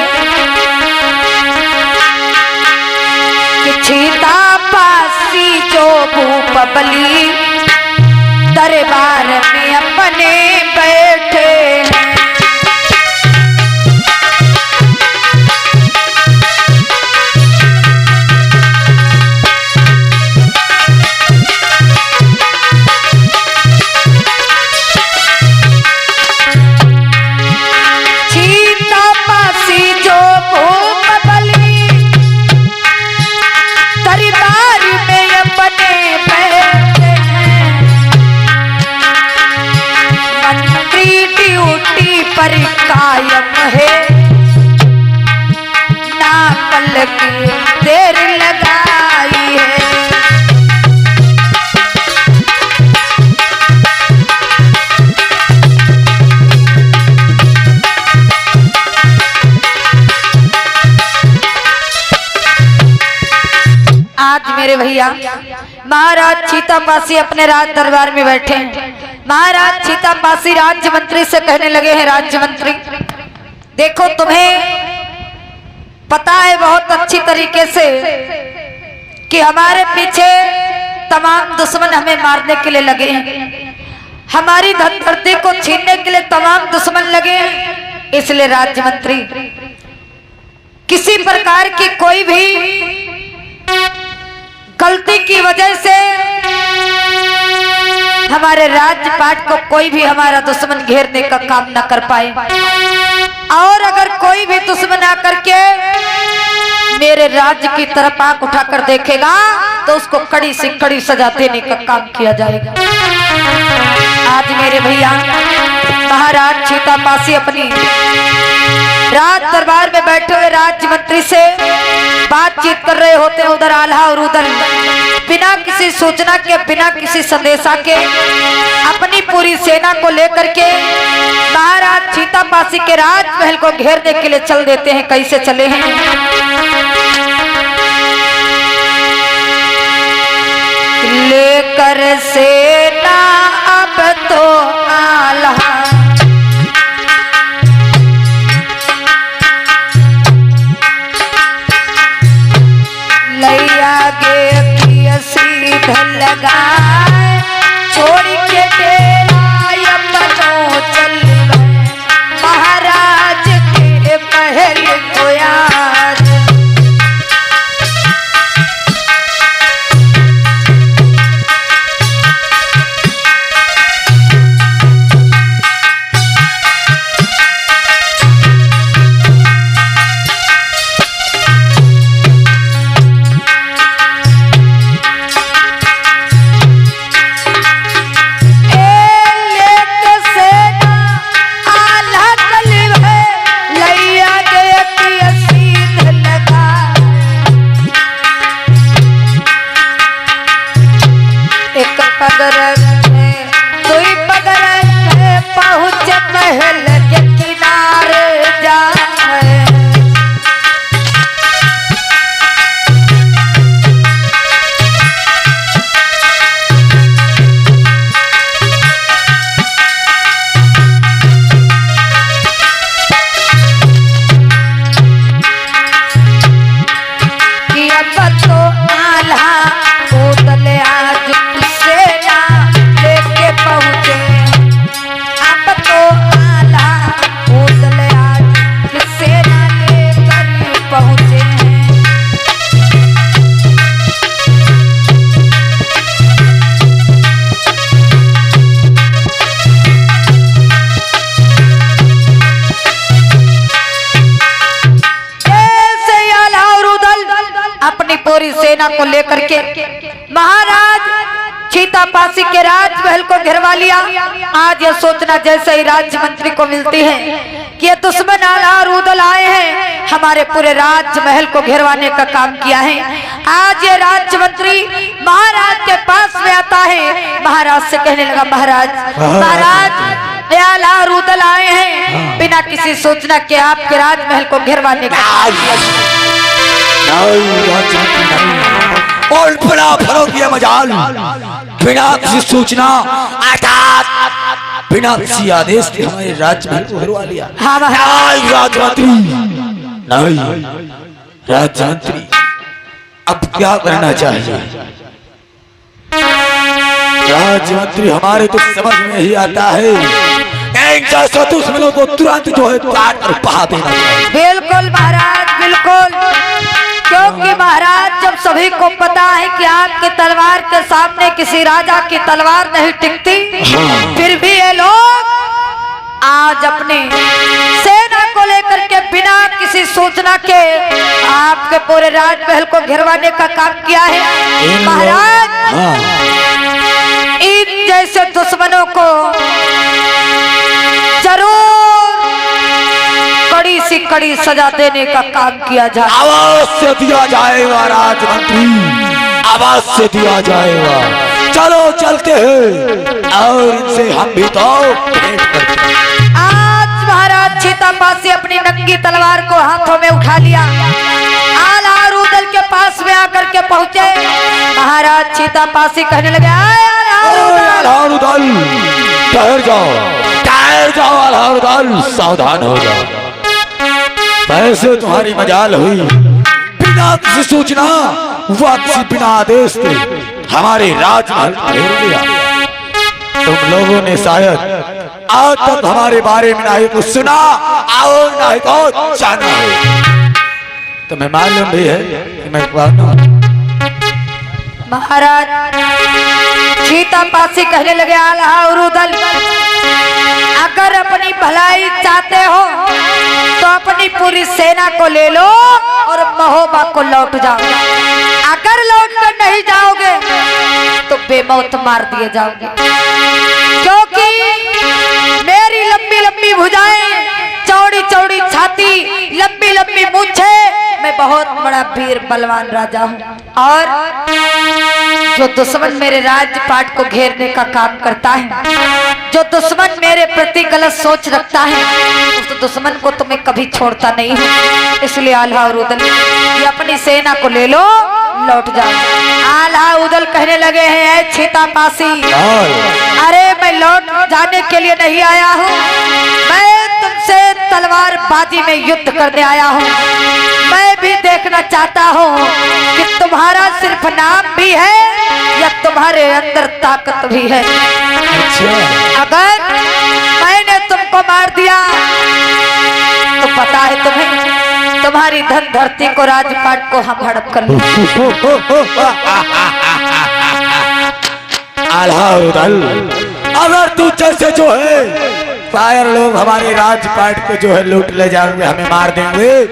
कि सीतापासी जो भूप बली दरबार में अपने बैठे हैं। पर कायम है ना पल की देर लगाई है। आज मेरे भैया महाराज सीतापासी अपने राज दरबार में बैठे हैं। महाराज सीतापासी राज्य मंत्री से कहने लगे हैं, राज्य मंत्री देखो तुम्हें पता है बहुत अच्छी तरीके से कि हमारे पीछे तमाम दुश्मन हमें मारने के लिए लगे हैं, हमारी धनधरती को छीनने के लिए तमाम दुश्मन लगे हैं। इसलिए राज्य मंत्री किसी प्रकार की कोई भी गलती की वजह से हमारे राज्यपाट को कोई भी हमारा दुश्मन घेरने का काम न कर पाए, और अगर कोई भी दुश्मन आकर के मेरे राज्य की तरफ आंख उठाकर देखेगा तो उसको कड़ी से कड़ी सजा देने का काम किया जाएगा। आज मेरे भैया महाराज सीतापासी अपनी राज दरबार में बैठे हुए राज्य मंत्री से बातचीत कर रहे होते हैं। उधर आल्हा और उधर बिना किसी सूचना के बिना किसी संदेशा के अपनी पूरी सेना को लेकर के महाराज सीतापासी के राजमहल को घेरने के लिए चल देते हैं। कैसे चले हैं, लेकर सेना अब तो आल्हा लगाए छोड़ के डेरा अपनों चल गए महाराज के महल को याद। सेना को लेकर के महाराज चीतापासी के राजमहल को घेरवा लिया। आज ये सोचना जैसे ही राज्य मंत्री को मिलती है कि ये दुश्मन आला रूदल आए हैं, हमारे पूरे राजमहल को घेरवाने का काम किया है। आज ये राज्य मंत्री महाराज के पास में आता है, महाराज से कहने लगा, महाराज ये आला रूदल आए हैं बिना किसी सूचना के आपके राजमहल को घेरवाने का। और बड़ा फरोग ये मजाल बिना किसी सूचना अर्थात बिना किसी आदेश के हमारे राजमहल को घेरवा लिया। हाँ राजमंत्री नहीं, राजमंत्री अब क्या करना चाहिए? राजमंत्री हमारे तो समझ में ही आता है दुश्मनों को तुरंत जो है काट कर बहा देना चाहिए। बिल्कुल महाराज बिल्कुल, क्योंकि महाराज जब सभी को पता है कि आपकी तलवार के सामने किसी राजा की तलवार नहीं टिकती, फिर भी ये लोग आज अपने सेना को लेकर के बिना किसी सूचना के आपके पूरे राजमहल को घेरवाने का काम किया है। महाराज इन जैसे दुश्मनों को जरूर कड़ी सी कड़ी सजा देने का काम किया जाए। अवश्य दिया जाएगा राजमंत्री, अवश्य दिया जाएगा। चलो चलते हैं और इनसे हम भी तो भेंट करते हैं। आज महाराज चीतापासी अपनी नंगी तलवार को हाथों में उठा लिया, आला रूदल के पास में आकर के पहुंचे। महाराज चीतापासी कहने लगे, आला रूदल ठहर जाओ, आला रूदल सावधान हो जाओ। पैसे तुम्हारी मजाल हुई, बिना किसी सूचना वापसी बिना आदेश के हमारे राजमहल घेर लिया। तुम लोगों ने शायद आज तक हमारे बारे में नहीं कुछ सुना और नहीं तो जाना है। तुम्हें मालूम भी है कि मैं कौन हूं। महाराज चीतापासी कहने लगे, आला रूदल अगर अपनी भलाई चाहते हो तो अपनी पूरी सेना को ले लो और महोबा को लौट जाओ। अगर लौट कर नहीं जाओगे तो बेमौत मार दिए जाओगे, क्योंकि मेरी लंबी लंबी भुजाएं, चौड़ी चौड़ी छाती, लंबी लंबी मूंछे, मैं बहुत बड़ा वीर बलवान राजा हूँ। और जो दुश्मन मेरे राज्यपाट को घेरने का काम करता है, जो दुश्मन मेरे प्रति गलत सोच रखता है, उस दुश्मन को तो मैं कभी छोड़ता नहीं हूँ। इसलिए आल्हा रूदल ये अपनी सेना को ले लो, लौट जाओ। आल्हा रूदल कहने लगे हैं, चीतापासी अरे मैं लौट जाने के लिए नहीं आया हूँ, मैं तुमसे तलवार बाजी में युद्ध करने आया हूँ। मैं भी देखना चाहता हूँ कि तुम्हारा सिर्फ नाम भी है या तुम्हारे अंदर ताकत भी है। अगर मैंने तुमको मार दिया तो पता है तुम्हें, तुम्हारी धन धरती को राजपाट को हम हड़प कर लेंगे। अगर तू जैसे जो है फायर लोग हमारे राजपाट को जो है लूट ले जाएंगे, हमें मार देंगे,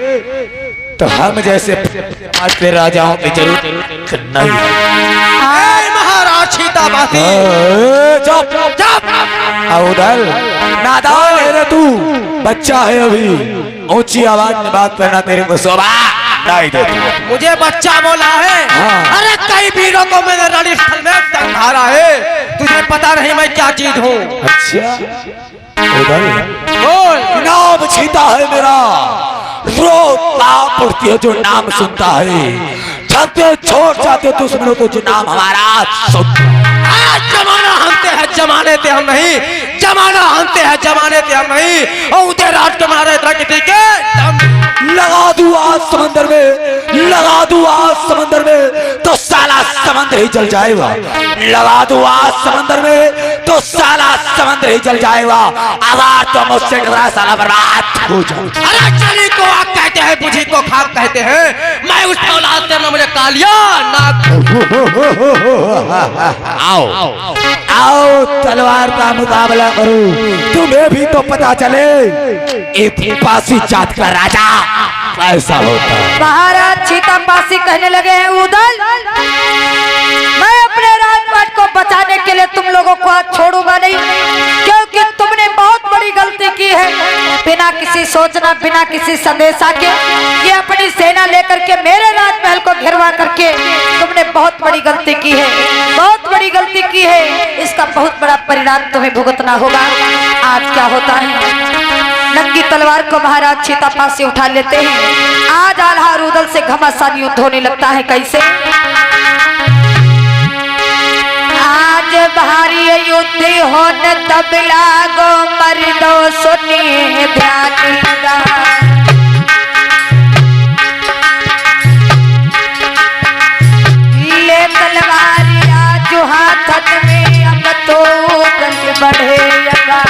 तो हम जैसे आज के राजाओं की जरूरत नहीं। महाराज चीतापासी उधर नादान है रे तू, बच्चा है अभी, ऊंची आवाज में बात करना तेरे को शोभा नहीं देती। मुझे बच्चा बोला है? हाँ। अरे कई वीरों को मैंने रणस्थल में संहारा है, तुझे पता नहीं मैं क्या चीज हूँ। अच्छा नाम छीता है मेरा, रोज नाम पड़ती है जो नाम सुनता है, छते छोड़ जाते दुश्मनों को जो नाम हमारा सुनता। जमाना हमते हैं जमाने ते हम नहीं, जमाना हमते हैं जमाने ते हम नहीं, और उधर राज के मारे लगा दूं आज समंदर में, लगा दूं आज समंदर में तो साला समंदर ही जल जाएगा। लगा दूं आज समंदर में तो साला समंदर ही जल जाएगा। आवाज तो मुझसे साला बर्बाद। हो जाओ। अरे चली को आग कहते हैं, बुझी को खाक कहते हैं। मैं उस औलाद से न मुझे कालिया ना। आओ आओ तलवार का मुकाबला करो, तुम्हें भी तो पता चले एक पासी जात का राजा कैसा होता है। महाराज चीतापासी कहने लगे हैं उदल, मैं अपने राजपाट को बचाने के लिए तुम लोगों को आज छोड़ूंगा नहीं, क्योंकि तुमने बहुत बड़ी गलती की है। बिना किसी सोचना, बिना किसी संदेशा के ये अपनी सेना लेकर के मेरे राजमहल को घेरवा करके तुमने बहुत बड़ी गलती की है, बहुत बड़ी गलती की है। इसका बहुत बड़ा परिणाम तुम्हें भुगतना होगा। आज क्या होता है, नंगी तलवार को महाराज चीतापासी उठा लेते हैं। आज आल्हा और उदल से घमासान युद्ध होने लगता है। कैसे? आज भारी युद्ध होने तब लागो मर्दो सुनिए ध्यान लगा। ले तलवार आज हाथ में, अब तो उदल बढ़ेगा।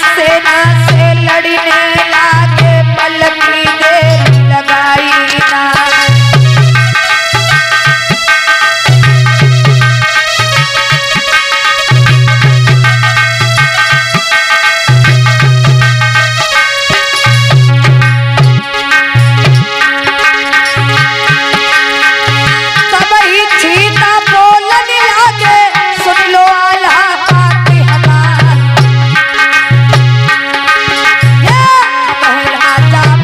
सेना से लड़ने लागे, पल की देर लगाई ना। सब ही चीता बोलने लागे, सुन लो आल्हा बात हमारी।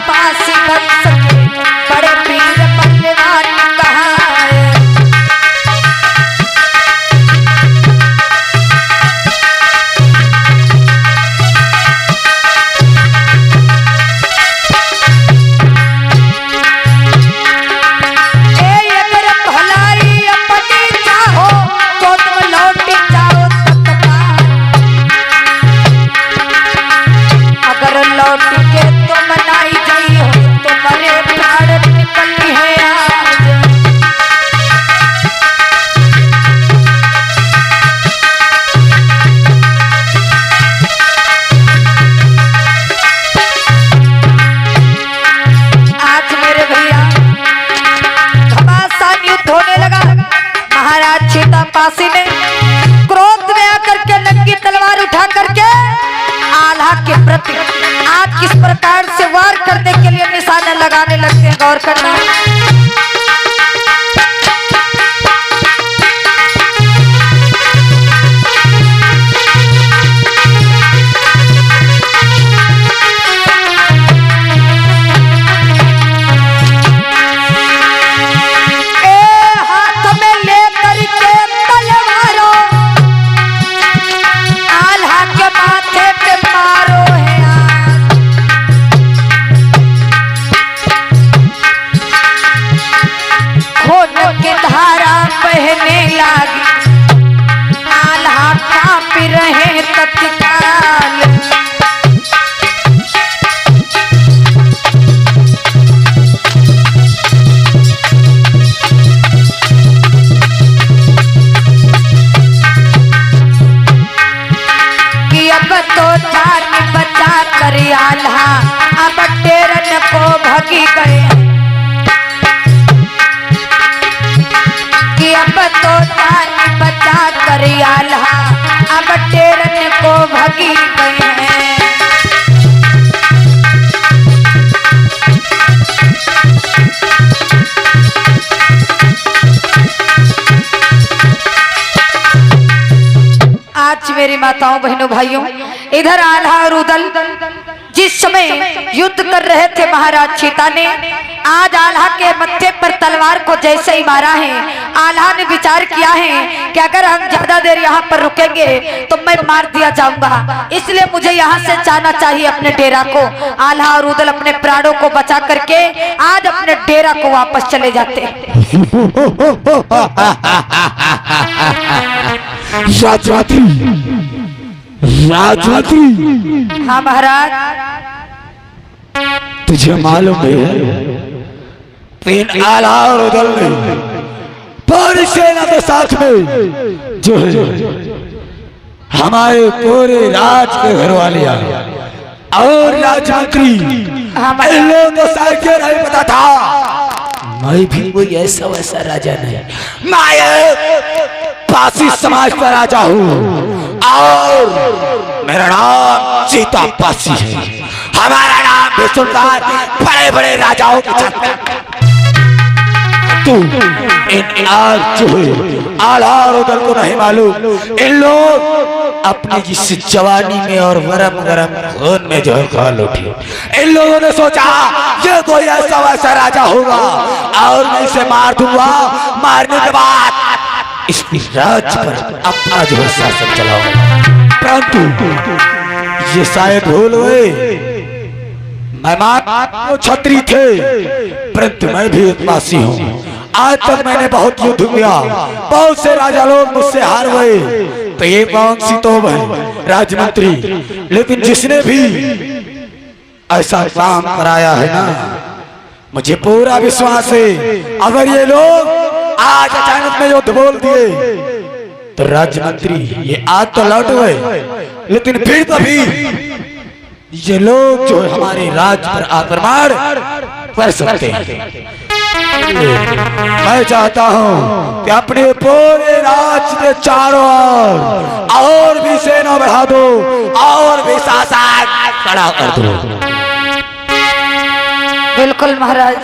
पासी बन सके बड़े पीर बलवान कहाँ है। अगर भलाई अपनी चाहो तो तुम लौट जाओ तत्काल, अगर लौट के तुम नहीं गई हो तुम्हारे प्राण निकलनी है आज। आज मेरे भैया घमासान युद्ध होने लगा। महाराज चीतापासी ने क्रोध में आकर के नंगी तलवार उठा करके आल्हा के प्रति आज किस प्रकार से वार करने के लिए निशाना लगाने लगते हैं। गौर करना। हाथ में लेकर के तलवारों आल्हा के माथे पे मारो है आज। खून की धारा बहने लगी, आल्हा कांप रहे तत्काल। कि अब तो जान बचा कर आल्हा अब टेरन को भगी गए। कि अब तो जान बचा कर आल्हा अब टेरन को भगी गए हैं। आज मेरी माताओं बहनों भाइयों, इधर आल्हा और उदल जिस समय युद्ध कर रहे थे, महाराज चीता ने आज आल्हा के मत्थे पर तलवार को जैसे ही मारा है, आल्हा ने विचार किया है कि अगर हम ज्यादा देर यहाँ पर रुकेंगे तो मैं मार दिया जाऊंगा, इसलिए मुझे यहाँ से जाना चाहिए अपने डेरा को। आल्हा और उदल अपने प्राणों को बचा करके आज अपने डेरा को वापस चले जाते हैं। राजमात्री, हाँ महाराज। तुझे मालूम है तीन आल्हा और उदल ने पूरी सेना के साथ में जो है हमारे पूरे राज के घर वाले आए और राजमंत्री इन लोगों को साइकिल नहीं पता था। मैं भी कोई ऐसा वैसा राजा नहीं, मैं पासी समाज का राजा हूँ और मेरा नाम सीता पासी है। हमारा नाम सुल्तान बड़े बड़े राजाओं के छत्र। तू इन आल्हार उदल को नहीं मालूम, इन लोग अपनी इस जवानी में और गरम गरम खून में जहर खा लौटे। इन लोगों ने सोचा ये कोई ऐसा वैसा राजा होगा और मैं इसे मार दूंगा, मारने के बाद इस राज्य पर अपना जो शासन चलाऊंगा। परंतु ये शायद भूल गए, मेहमान छत्री थे परंतु मैं भी पासी हूँ। आज तक मैंने बहुत युद्ध किया, बहुत से राजा लोग मुझसे हार गए, तो ये कौन सी तौब है राजमंत्री। लेकिन जिसने भी ऐसा काम कराया है ना, मुझे पूरा विश्वास है अगर ये लोग आज अचानक में युद्ध बोल दिए तो राजमंत्री ये आज तो लौट गए, लेकिन फिर कभी ये लोग जो है हमारे राज्य पर आक्रमण कर सकते हैं। मैं चाहता हूं कि अपने पूरे राज्य के चारों ओर और भी सेना बढ़ा दो और भी शासन खड़ा कर दो। बिल्कुल महाराज।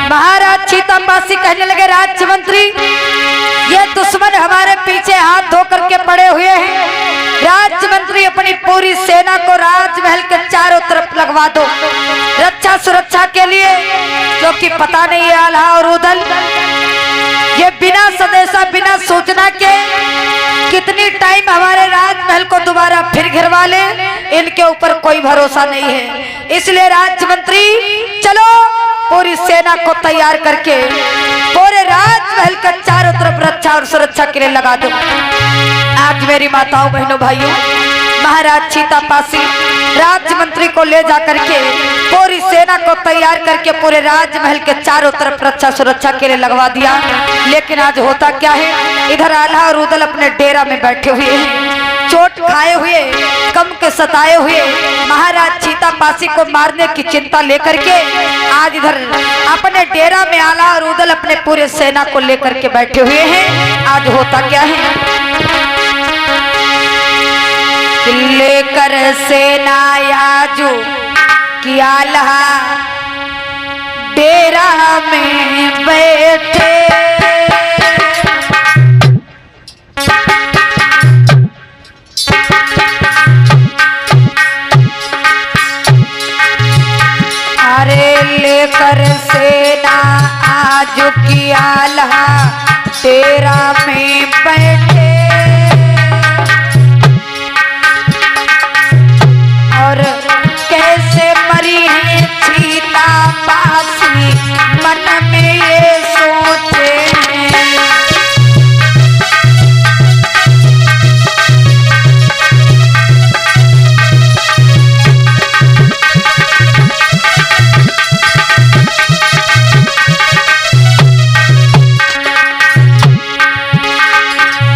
महाराज चीतापासी कहने लगे राज्य मंत्री ये दुश्मन हमारे पीछे हाथ धो करके पड़े हुए हैं। राज्य मंत्री अपनी पूरी सेना को राजमहल के चारों तरफ लगवा दो रक्षा सुरक्षा के लिए, क्योंकि पता नहीं है आल्हा और उदल ये बिना संदेशा बिना सूचना के कितनी टाइम हमारे राजमहल को दोबारा फिर घिरवा ले, इनके ऊपर कोई भरोसा नहीं है। इसलिए राज्य मंत्री चलो पूरी सेना को तैयार करके पूरे राजमहल का चारों तरफ रक्षा और सुरक्षा के लिए लगा दो। आज मेरी माताओं बहनों भाइयों, महाराज चीतापासी राज्य मंत्री को ले जाकर के पूरी सेना को तैयार करके पूरे राजमहल के चारों तरफ रक्षा सुरक्षा के लिए लगवा दिया। लेकिन आज होता क्या है, इधर आल्हा और उदल अपने डेरा में बैठे हुए हैं, चोट खाए हुए, कम के सताए हुए महाराज चीतापासी को मारने की चिंता लेकर के आज इधर अपने डेरा में आल्हा और उदल अपने पूरे सेना को लेकर के बैठे हुए हैं। आज होता क्या है, लेकर सेना आजू कि आल्हा डेरा में बैठे, अरे लेकर सेना आजू कि आल्हा डेरा में बैठे और कैसे मरी है चीतापासी मन में ये सोचे हैं।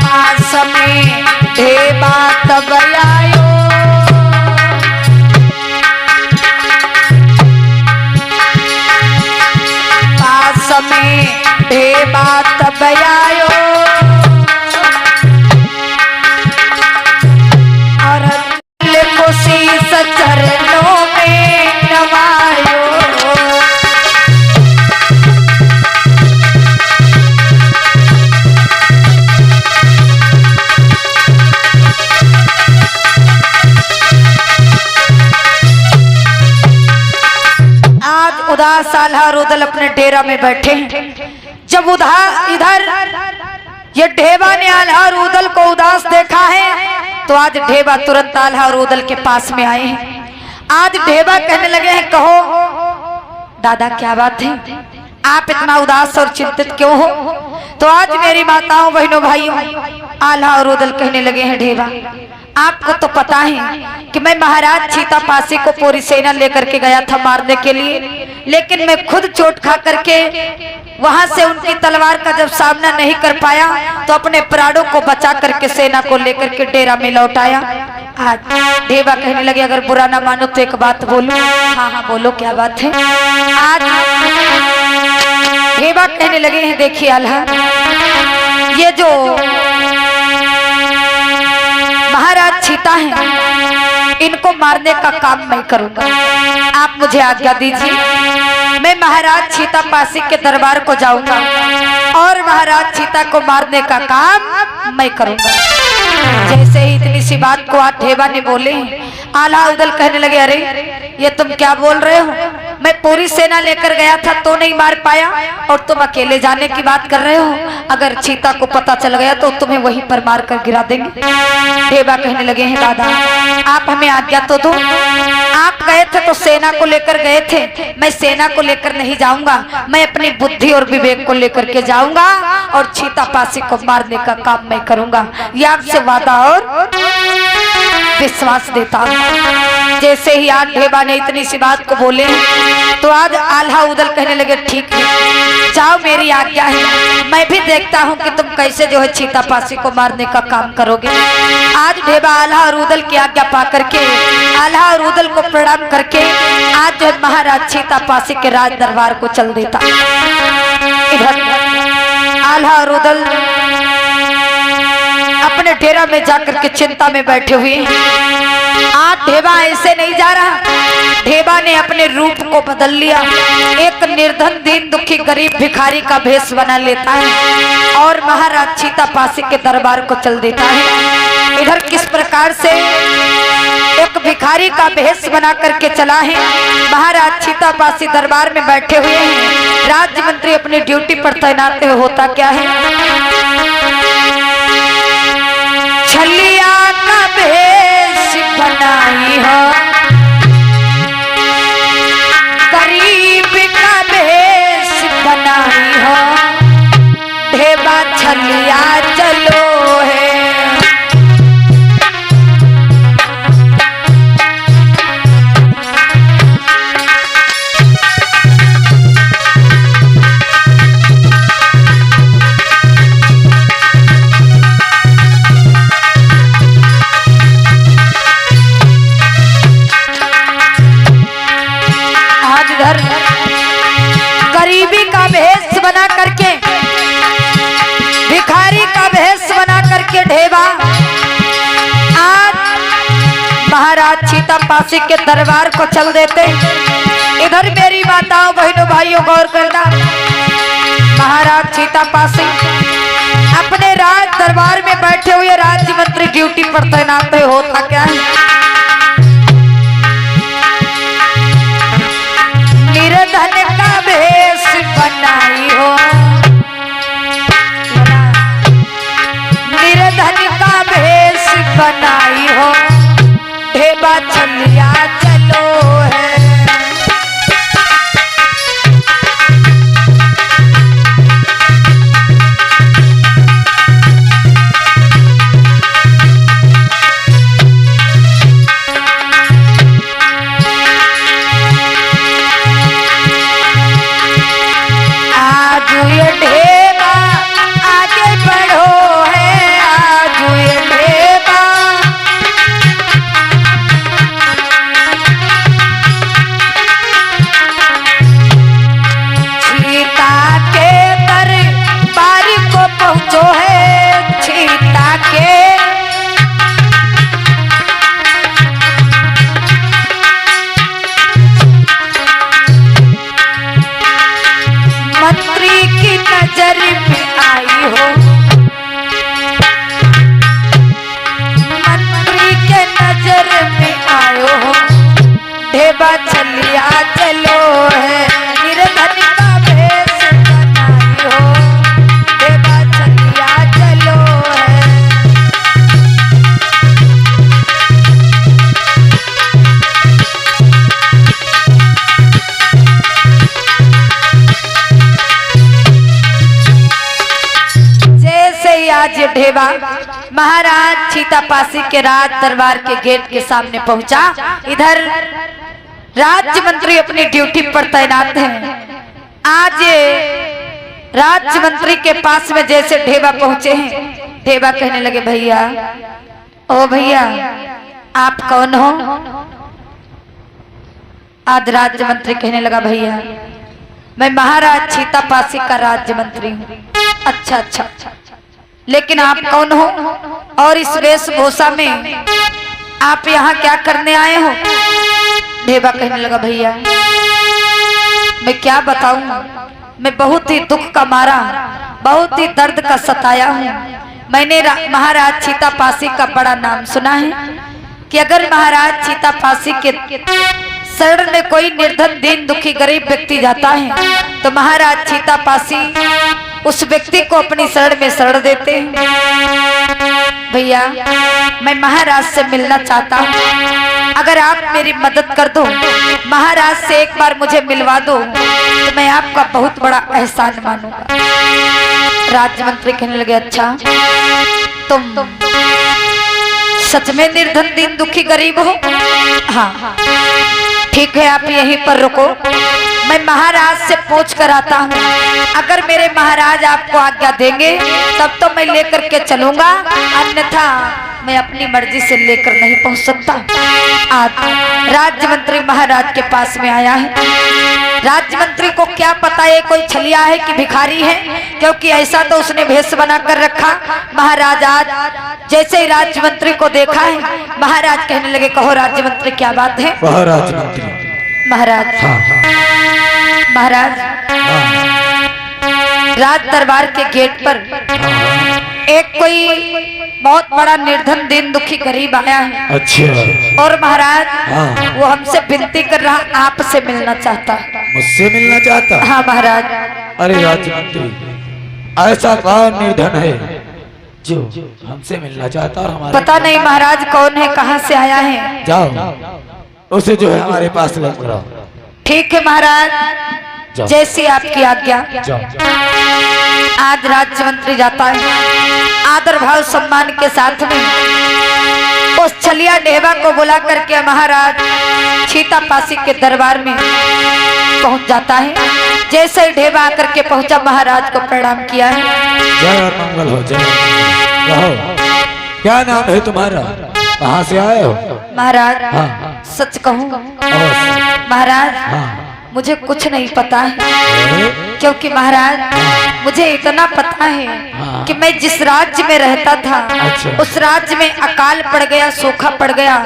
पास में ढेबा तब आयो ढेबा तब आयो और को शीस चरणों में नवायो। आज उदास आल्हा और उदल अपने डेरा में बैठे हैं। जब इधर ये ढेबा ने आल्हा और उदल को उदास देखा है तो आज ढेबा तुरंत आल्हा और उदल के पास में आए हैं। आज ढेबा कहने लगे हैं, कहो दादा क्या बात है, आप इतना उदास और चिंतित क्यों हो। तो आज मेरी माताओं बहनों भाइयों, आल्हा और उदल कहने लगे हैं, ढेबा आपको तो पता है कि मैं महाराज चीतापासी को पूरी सेना लेकर के गया था मारने के लिए, लेकिन मैं खुद चोट खा करके वहां से उनकी तलवार का जब सामना नहीं कर पाया तो अपने प्राणों को बचा करके सेना को लेकर के डेरा में लौट आया। आज ढेबा कहने लगे अगर बुरा ना मानो तो एक बात बोलो। हाँ हाँ बोलो क्या बात है। आज ढेबा कहने लगे हैं देखिए आल्हा, ये जो महाराज चीता है इनको मारने का काम मैं करूंगा। आप मुझे आज्ञा दीजिए, मैं महाराज चीता पासी के दरबार को जाऊंगा और महाराज चीता को मारने का काम मैं करूंगा। जैसे ही इतनी सी बात को आज ढेबा ने बोले, आल्हा उदल कहने लगे अरे ये तुम क्या बोल रहे हो, मैं पूरी सेना लेकर गया था तो नहीं मार पाया और तुम अकेले जाने की बात कर रहे हो। अगर चीता को पता चल गया तो तुम्हें वहीं पर मार कर गिरा देंगे। ढेबा कहने लगे हैं दादा आप हमें आज्ञा तो दो, आप गए थे तो सेना को लेकर गए थे, मैं सेना को लेकर नहीं जाऊंगा, मैं अपनी बुद्धि और विवेक को लेकर के जाऊंगा और चीता पासी को मारने का काम मैं करूंगा। ये आपसे वादा और विश्वास देता हूं। जैसे ही आज ढेबा ने इतनी सी बात को बोले तो आज आल्हा उदल कहने लगे ठीक है जाओ मेरी आज्ञा है, मैं भी देखता हूं कि तुम कैसे जो है चीता पासी को मारने का काम करोगे। आज ढेबा आल्हा और उदल की आज्ञा पा करके आल्हा और उदल को प्रणाम करके आज जो महाराज चीता पासी के राज दरबार को चल देता। इधर आल्हा और उदल अपने डेरा में जाकर के चिंता में बैठे हुए। आज ढेबा ऐसे नहीं जा रहा, ढेबा ने अपने रूप को बदल लिया, एक निर्धन दीन दुखी गरीब भिखारी का भेष बना लेता है और महाराज चीता पासी के दरबार को चल देता है। इधर किस प्रकार से एक भिखारी का भेष बना करके चला है, महाराज चीता पासी दरबार में बैठे हुए हैं, राज्य मंत्री अपनी ड्यूटी पर तैनात होता क्या है, छलिया का भेष बनाई हो, गरीब का भेष बनाई हो, ढेबा छलिया चलो है। गरीबी का भेष बना करके भिखारी का भेष बना करके ढेबा आज महाराज चीता पासी के दरबार को चल देते। इधर मेरी माताओं बहनों भाइयों गौर करना, महाराज चीता पासी अपने राज दरबार में बैठे हुए राज्य मंत्री ड्यूटी पर तैनात होता क्या है, निर्धन का भेष बनाई हो, निर्धन का भेष बनाई हो, ढेबा छलिया चलो है। छलिया चलो है, निर्धन का भेष बनाई हो, ढेबा छलिया चलो है। जैसे ही आज ढेबा महाराज चीता पासी के राज दरबार के गेट के सामने पहुंचा, इधर राज्य मंत्री अपनी ड्यूटी पर तैनात हैं। आज राज्य मंत्री के पास में जैसे ढेबा पहुंचे हैं, ढेबा कहने लगे भैया, ओ भैया आप कौन हो? आज राज्य मंत्री कहने लगा भैया मैं महाराज छीतापासी का राज्य मंत्री हूँ। अच्छा अच्छा, लेकिन आप कौन हो और इस वेशभूषा में आप यहाँ क्या करने आए हो? ढेबा कहने लगा भैया मैं क्या बताऊं, मैं बहुत ही दुख का मारा, बहुत ही दर्द का सताया हूँ। मैंने महाराज छीतापासी का बड़ा नाम सुना है कि अगर महाराज छीतापासी के शरण में कोई निर्धन दीन दुखी गरीब व्यक्ति जाता है तो महाराज छीतापासी उस व्यक्ति को अपनी शरण में शरण देते हैं। भैया मैं महाराज से मिलना चाहता हूँ, अगर आप मेरी मदद कर दो, महाराज से एक बार मुझे मिलवा दो तो मैं आपका बहुत बड़ा एहसान मानूंगा। राज्य मंत्री कहने लगे अच्छा तुम सच में निर्धन दीन दुखी गरीब हो? हाँ ठीक है, आप यहीं पर रुको, मैं महाराज से पूछ कर आता हूँ। अगर मेरे महाराज आपको आज्ञा देंगे तब तो मैं लेकर के चलूंगा, अन्यथा मैं अपनी मर्जी से लेकर नहीं पहुंच सकता। आज राज्य मंत्री महाराज के पास में आया है। राज्य मंत्री को क्या पता ये कोई छलिया है कि भिखारी है, क्योंकि ऐसा तो उसने भेष बना कर रखा। महाराज आज जैसे ही राज्य मंत्री को देखा है, महाराज कहने लगे कहो राज्य मंत्री क्या बात है? महाराज मंत्री महाराज महाराज राज दरबार के गेट पर एक कोई बहुत बड़ा निर्धन दीन दुखी गरीब आया है। अच्छा। और महाराज वो हमसे विनती कर रहा आपसे मिलना चाहता। मुझसे मिलना चाहता? हाँ महाराज। अरे राज्य मंत्री ऐसा कौन निर्धन है जो हमसे मिलना चाहता? और हमारे पता नहीं महाराज कौन है, कहाँ से आया है। जाओ उसे जो है हमारे पास लेकर आओ। ठीक है महाराज, जैसी आपकी आज्ञा। आज राज्य मंत्री जाता है आदर भाव सम्मान के साथ में उस छलिया ढेबा को बुला करके महाराज छीतापासी के दरबार में पहुंच जाता है। जैसे ही ढेबा आकर के पहुंचा, महाराज को प्रणाम किया है। जय और मंगल हो। जय कहो, क्या नाम है तुम्हारा? कहाँ से आए हो? महाराज सच कहूँ महाराज, मुझे कुछ नहीं पता है, क्योंकि महाराज मुझे इतना पता है कि मैं जिस राज्य में रहता था उस राज्य में अकाल पड़ गया, सूखा पड़ गया,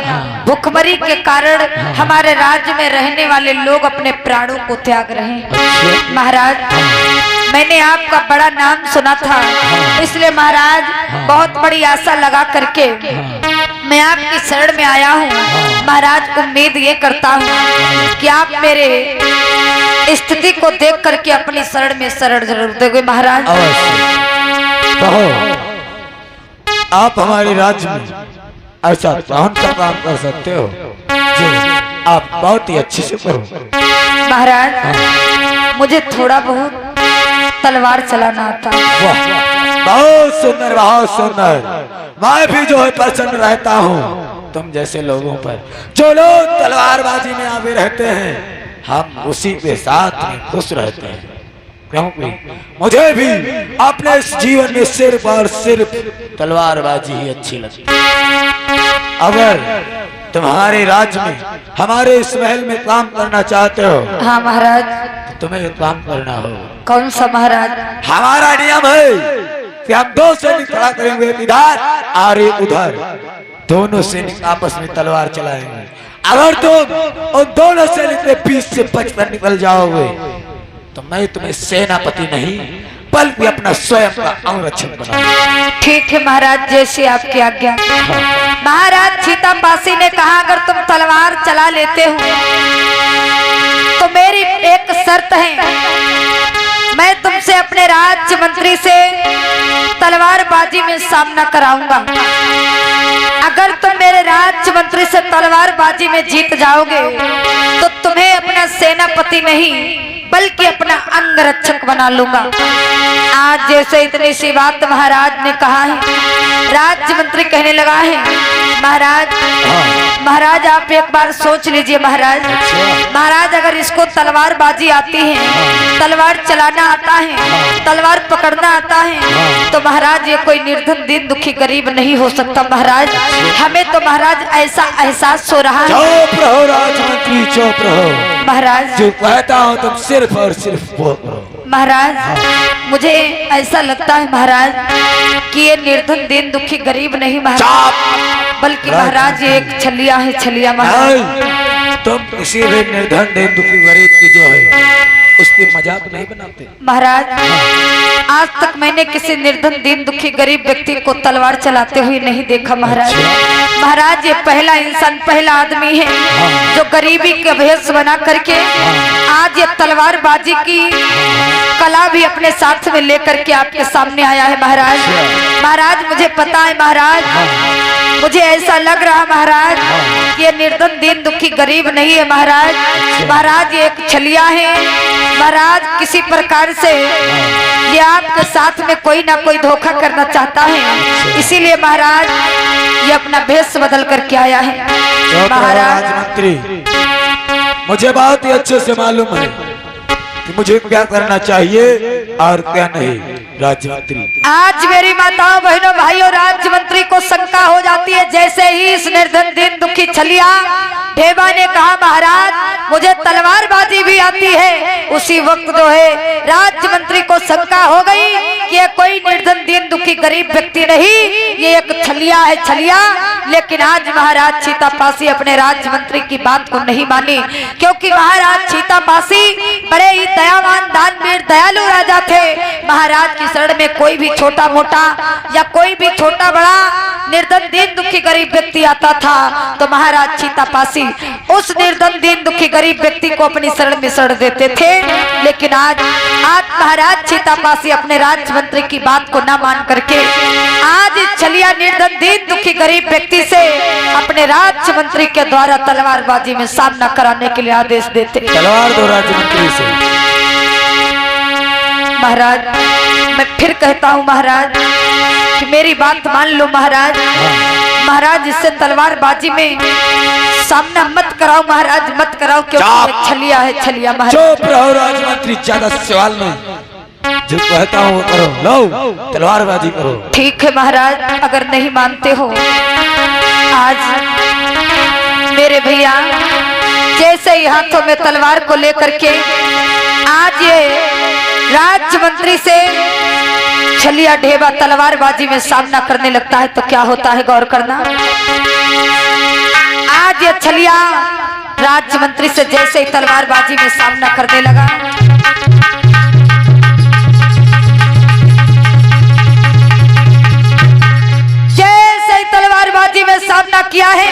भूखमरी के कारण हमारे राज्य में रहने वाले लोग अपने प्राणों को त्याग रहे हैं। महाराज मैंने आपका बड़ा नाम सुना था, इसलिए महाराज बहुत बड़ी आशा लगा करके मैं आपकी शरण में आया हूँ। महाराज उम्मीद ये करता हूँ कि आप मेरे स्थिति को देख करके अपनी शरण में शरण जरूर दोगे। महाराज कहो, आप हमारे राज्य में ऐसा कौन सा काम कर सकते हो जो आप बहुत ही अच्छे से करो? महाराज मुझे थोड़ा बहुत तलवार चलाना आता है। बहुत सुंदर, बहुत सुंदर। मैं भी जो है प्रसन्न रहता हूँ तुम जैसे लोगों पर। जो लोग तलवारबाजी में आगे रहते हैं हम उसी के साथ में खुश रहते हैं, क्योंकि मुझे भी अपने इस जीवन में सिर्फ और सिर्फ तलवारबाजी ही अच्छी लगती है। अगर तुम्हारे राज्य में हमारे इस महल में काम करना चाहते हो? हाँ महाराज। तो तुम्हें काम करना हो। कौन सा महाराज? हमारा नियम है कि हम दो सैनिक खड़ा करेंगे, इधर और एक उधर, दोनों सैनिक आपस में तलवार चलाएंगे। अगर तुम उन दोनों सैनिक के बीच से बचकर निकल जाओगे तो मैं तुम्हें सेनापति नहीं बल्कि अपना स्वयं का अंगरक्षक बनाऊंगा। ठीक है महाराज, जैसे आपकी आज्ञा। महाराज छीतापासी ने कहा अगर तुम तलवार चला लेते हो तो मेरी एक शर्त है, मैं तुमसे अपने राज्य मंत्री से तलवारबाजी में सामना कराऊंगा। अगर तुम मेरे राज्य मंत्री से तलवारबाजी में जीत जाओगे तो तुम्हें अपना सेनापति नहीं बल्कि अपना अंगरक्षक बना लूंगा। आज जैसे इतनी सी बात महाराज ने कहा है, राज्य मंत्री कहने लगा है महाराज आप एक बार सोच लीजिए। महाराज अगर इसको तलवारबाजी आती है तलवार चलाना आता है, तलवार पकड़ना आता है, तो महाराज ये कोई निर्धन दीन दुखी गरीब नहीं हो सकता महाराज। हमें तो महाराज ऐसा एहसास हो रहा है। चुप रहो राजमंत्री, चुप रहो महाराज। जो कहता हूँ तुम सिर्फ और सिर्फ वो करो महाराज। मुझे ऐसा लगता है महाराज कि ये निर्धन दीन दुखी गरीब नहीं महाराज, बल्कि महाराज ये एक छलिया है, छलिया महाराज। तुम किसी भी निर्धन दीन दुखी गरीब की जो है उसकी मजाक नहीं बनाते महाराज। आज तक मैंने किसी निर्धन दीन दुखी गरीब व्यक्ति को तलवार चलाते हुए नहीं देखा महाराज। महाराज ये पहला इंसान, पहला आदमी है जो गरीबी के भेष बना करके आज ये तलवारबाजी की कला भी अपने साथ में लेकर के आपके सामने आया है महाराज। महाराज मुझे पता है महाराज, मुझे ऐसा लग रहा महाराज कि ये निर्धन दीन दुखी गरीब नहीं है महाराज। महाराज ये एक छलिया है महाराज। किसी प्रकार से ये आपके साथ में कोई ना कोई धोखा करना चाहता है, इसीलिए महाराज ये अपना भेष बदल करके आया है महाराज। राजमंत्री, मुझे बहुत ही अच्छे से मालूम है कि मुझे क्या करना चाहिए और क्या नहीं राजमंत्री। आज मेरी माताओं बहनों भाइयों राज्य मंत्री को शंका हो जाती है। जैसे ही इस निर्धन दीन दुखी छलिया ढेबा ने कहा महाराज मुझे तलवारबाजी भी आती है, उसी वक्त जो है राज्य मंत्री को शंका हो गई कि ये कोई निर्धन दीन दुखी गरीब व्यक्ति नहीं, ये एक छलिया है, छलिया। लेकिन आज महाराज छीतापासी अपने राज्य मंत्री की बात को नहीं मानी, क्योंकि महाराज छीतापासी बड़े ही दयावान दानवीर दयालु राजा थे। महाराज की शरण में कोई भी छोटा मोटा या कोई भी छोटा बड़ा निर्धन दीन दुखी गरीब व्यक्ति आता था तो महाराज छीतापासी उस निर्धन दीन दुखी गरीब व्यक्ति को अपनी शरण में शरण देते थे। लेकिन आज महाराज छीतापासी अपने राज्य मंत्री की बात को न मान करके आज छलिया निर्धन दीन दुखी गरीब व्यक्ति से अपने राज्य मंत्री के द्वारा तलवारबाजी में सामना कराने के लिए आदेश देते। तलवार दो राज्य मंत्री से। महाराज मैं फिर कहता हूँ महाराज कि मेरी बात मान लो महाराज। महाराज इससे तलवारबाजी में सामना मत कराओ महाराज, मत कराओ, क्योंकि ये छलिया है, छलिया महाराज। चुप रहो राजमंत्री, ज्यादा सवाल नहीं, जो कहता हूँ करो, लो तलवारबाजी करो। ठीक है महाराज, अगर नहीं मानते हो आज मेरे भैया जैसे ही हाथों में तलवार को लेकर के आज ये राज्य मंत्री से छलिया ढेबा तलवारबाजी में सामना करने लगता है तो क्या होता है गौर करना। आज ये छलिया राज्य मंत्री से जैसे ही तलवारबाजी में सामना करने लगा, जैसे ही तलवारबाजी में सामना किया है,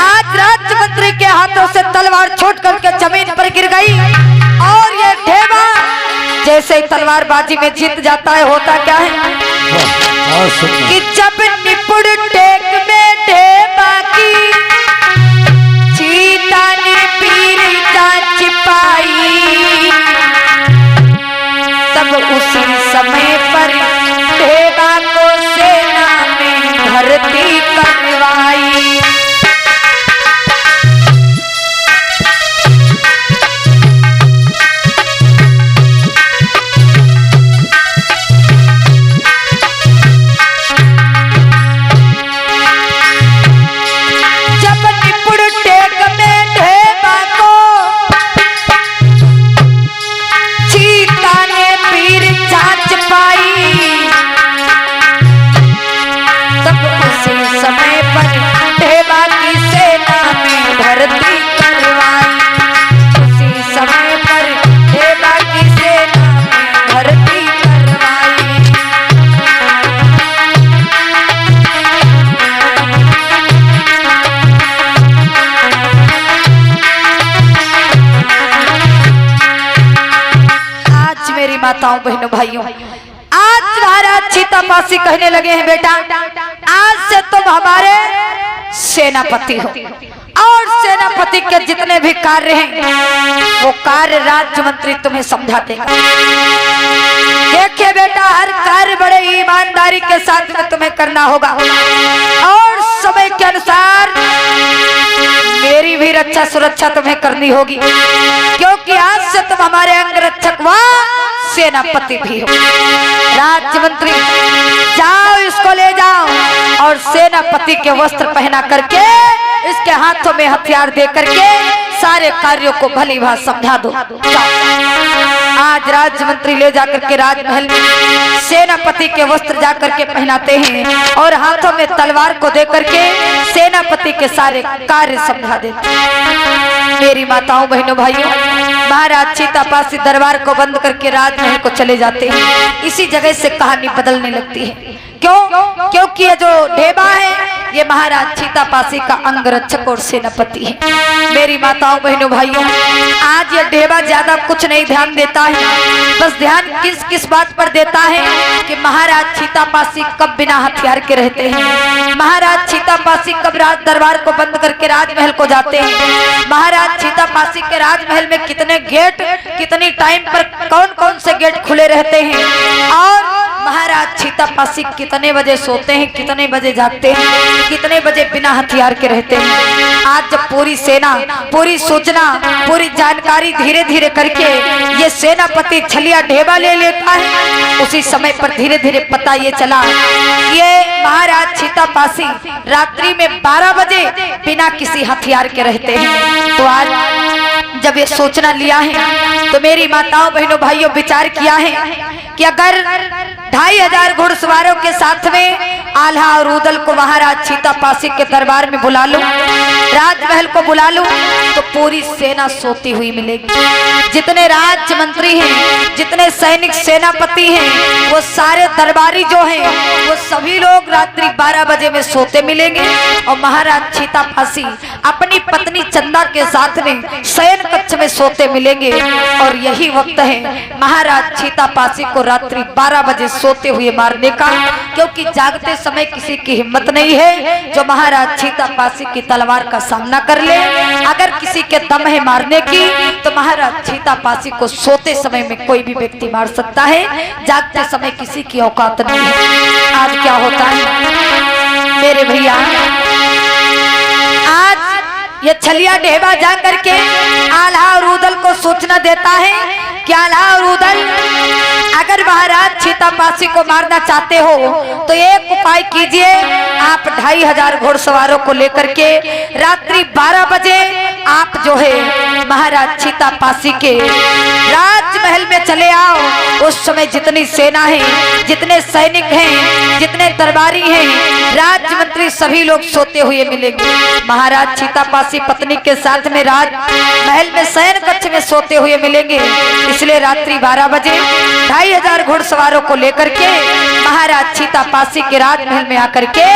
आज राज्य मंत्री के हाथों से तलवार छूट करके जमीन पर गिर गई। और ये ढेबा जैसे ही तलवारबाजी में जीत जाता है, होता क्या है कि जब निपुण टेक में ढेबा की चीता ने पीर जांच पाई, तब उसी समय पर ढेबा को सेना में भर्ती करवाई। माताओं बहनों भाइयों, आज महाराज छीतापासी कहने लगे हैं बेटा आज से तुम हमारे सेनापति हो और सेनापति के जितने भी कार्य हैं वो कार्य राज्य मंत्री तुम्हें समझा देगा। देखिए बेटा हर कार्य बड़े ईमानदारी के साथ में तुम्हें करना होगा और समय के अनुसार मेरी भी रक्षा सुरक्षा तुम्हें करनी होगी, क्योंकि आज से तुम हमारे अंगरक्षक व सेनापति भी हो। राज्य मंत्री जाओ, इसको ले जाओ और सेनापति के वस्त्र पहना करके इसके हाथों में हथियार दे करके सारे कार्यों को भली भांति समझा दो। आज राज्य मंत्री ले जाकर के राजमहल में सेनापति के वस्त्र जाकर के पहनाते हैं और हाथों में तलवार को दे करके सेनापति के सारे कार्य समझा देते हैं। मेरी माताओं बहनों भाइयों, महाराज चीतापासी दरबार को बंद करके राजमहल को चले जाते हैं। इसी जगह से कहानी बदलने लगती है। क्यों? क्योंकि ये जो ढेबा है ये महाराज चीतापासी का अंगरक्षक और सेनापति है। मेरी माताओं बहनों भाइयों, आज ये ढेबा ज्यादा कुछ नहीं ध्यान देता है, बस ध्यान किस किस बात पर देता है कि महाराज चीतापासी कब बिना हथियार के रहते हैं, महाराज चीतापासी कब राज दरबार को बंद करके राजमहल को जाते हैं, महाराज चीतापासी के राजमहल में कितने गेट, कितनी टाइम पर कौन कौन से गेट खुले रहते हैं, और महाराज चीतापासी कितने बजे सोते हैं, कितने बजे जागते हैं, कितने बजे बिना हथियार के रहते हैं। आज जब पूरी सेना, पूरी सूचना, पूरी जानकारी धीरे धीरे करके ये सेनापति छलिया ढेबा ले लेता है, उसी समय पर धीरे धीरे पता ये चला ये महाराज चीतापासी रात्रि में 12 बजे बिना किसी हथियार के रहते हैं। तो आज जब ये सूचना लिया है तो मेरी माताओं बहनों भाइयों विचार किया है कि अगर 2500 घुड़सवारों के साथ में आल्हा और उदल को महाराज चीतापासी के दरबार में बुला लूं, राजमहल को बुला लूं, तो पूरी सेना सोती हुई मिलेगी। जितने राज्य मंत्री हैं, जितने सैनिक सेनापति हैं, वो सारे दरबारी जो हैं वो सभी लोग रात्रि 12 बजे में सोते मिलेंगे और महाराज चीतापासी अपनी पत्नी चंदा के साथ में शयन कक्ष में सोते मिलेंगे। और यही वक्त है महाराज चीतापासी को रात्रि 12 बजे सोते हुए मारने का, क्योंकि जागते समय किसी की हिम्मत नहीं है जो महाराज चीतापासी की तलवार का सामना कर ले। अगर किसी के दम है मारने की तो महाराज चीतापासी को सोते समय में कोई भी व्यक्ति मार सकता है, जागते समय किसी की औकात नहीं है। आज क्या होता है मेरे भैया, आज ये छलिया ढेबा जा करके आल्हा और उदल को सूचना देता है कि आल्हा और उदल, अगर महाराज चीतापासी को मारना चाहते हो तो एक उपाय कीजिए, आप 2500 घुड़सवारों को लेकर के रात्रि 12 बजे आप जो है महाराज चीतापासी के राजमहल में चले आओ। उस समय जितनी सेना है, जितने सैनिक हैं, जितने दरबारी हैं, राज्य मंत्री सभी लोग सोते हुए मिलेंगे। महाराज चीतापासी पत्नी के साथ में राजमहल में शयन कक्ष में सोते हुए मिलेंगे। इसलिए रात्रि 12 बजे 2500 घुड़सवारों को लेकर के महाराज चीतापासी के राजमहल में आकर के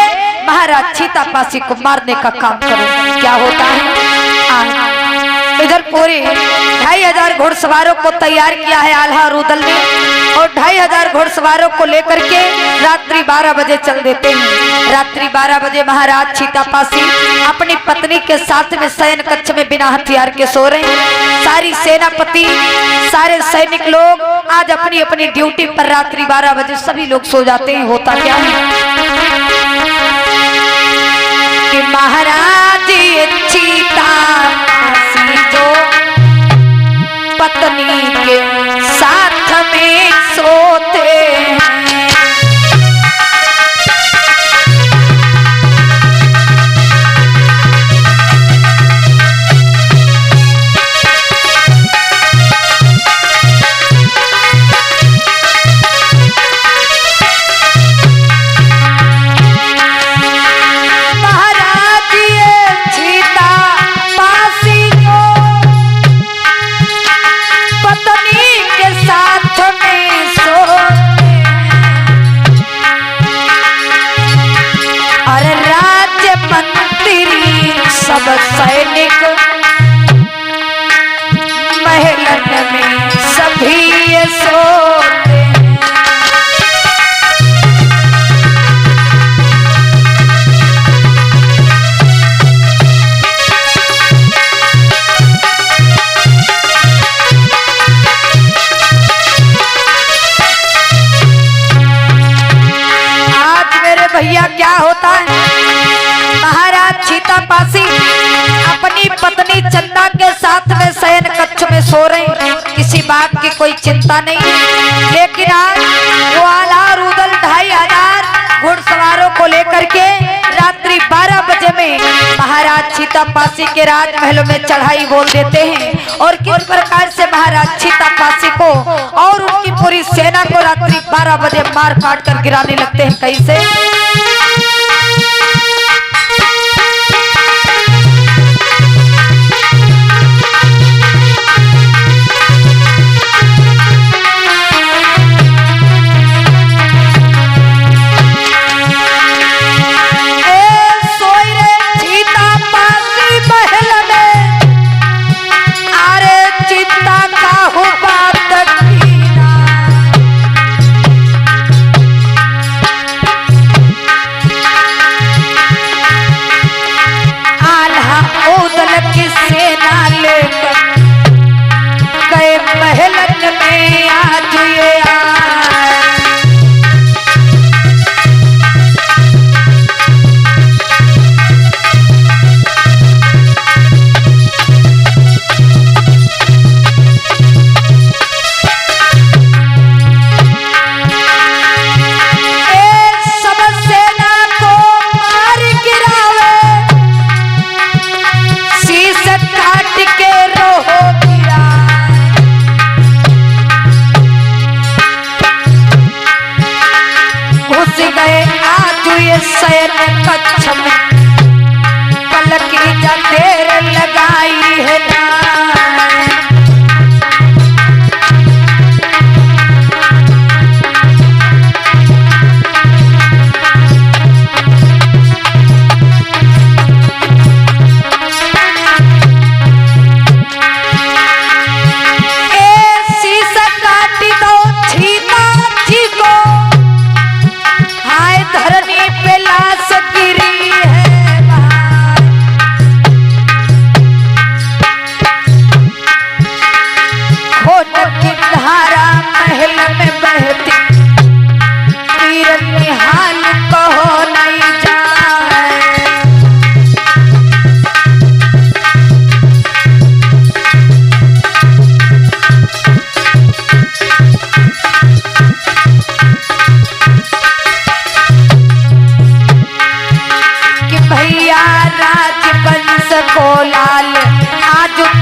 महाराज चीतापासी को मारने का काम करो। क्या होता है, इधर पूरे 2500 घुड़सवारों को तैयार किया है आल्हा और उदल ने, और 2500 घुड़सवारों को लेकर के रात्रि 12 बजे चल देते हैं। रात्रि 12 बजे महाराज चीतापासी अपनी पत्नी के साथ में शयन कक्ष में बिना हथियार के सो रहे हैं। सारी सेनापति, सारे सैनिक लोग आज अपनी अपनी ड्यूटी पर रात्रि 12 बजे सभी लोग सो जाते हैं। होता क्या है कि महाराज चीतापासी जो पत्नी के साथ में सोते हैं, सब सैनिक महलन में सभी सोते हैं। आज मेरे भैया क्या होता है, महाराज चीतापासी अपनी पत्नी चंदा के साथ में शयन कक्ष में सो रहे हैं। किसी बात की कोई चिंता नहीं। लेकिन आज वो आला रुदल 2500 घुड़सवारों को लेकर के रात्रि 12 बजे में महाराज चीतापासी के राजमहलों में चढ़ाई बोल देते हैं। और किस प्रकार से महाराज चीतापासी को और उनकी पूरी सेना को रात्रि 12 बजे मार काट कर गिराने लगते हैं। कैसे?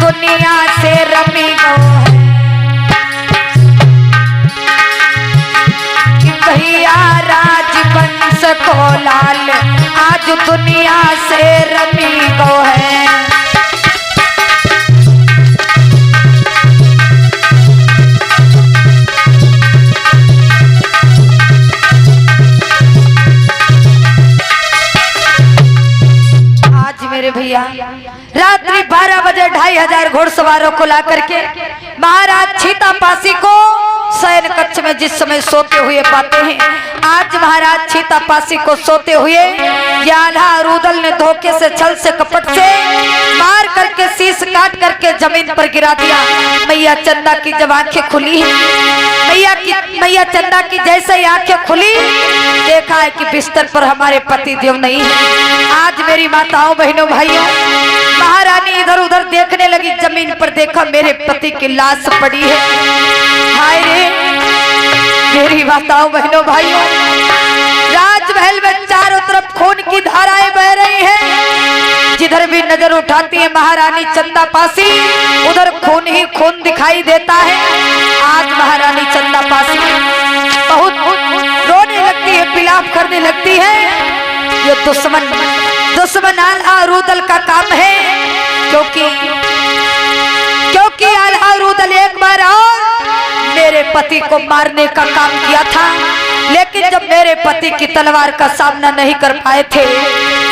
दुनिया से रमी गो है भैया राजवंश को लाल आज दुनिया से रमी गो है। भैया रात्रि 12 बजे 2500 घुड़सवारों को ला करके महाराज चीतापासी को शयन कक्ष में जिस समय सोते हुए पाते हैं, आज महाराज चीतापासी को सोते हुए याल्हा रुदल ने धोखे से छल से कपट से मार करके शीश काट करके जमीन पर गिरा दिया। मैया चंदा की जब आंखें खुली मैया चंदा की जैसे ही आंखें खुली देखा है कि बिस्तर पर हमारे पति देव नहीं है। आज मेरी माताओं बहनों भाइयों महारानी इधर उधर देखने लगी, जमीन पर देखा मेरे पति की लाश पड़ी है। हाय रे मेरी माताओं बहनों भाइयों, राजमहल में चारों तरफ खून की धाराएं बह रही हैं। जिधर भी नजर उठाती है महारानी चंदापासी उधर खून ही खून दिखाई देता है। आज महारानी चंदापासी बहुत रोने लगती है, विलाप करने लगती है। ये दुश्मन आल्हा रुदल का काम है, क्योंकि आल्हा रुदल एक बार और मेरे पति को मारने का काम किया था, लेकिन जब मेरे पति की तलवार का सामना नहीं कर पाए थे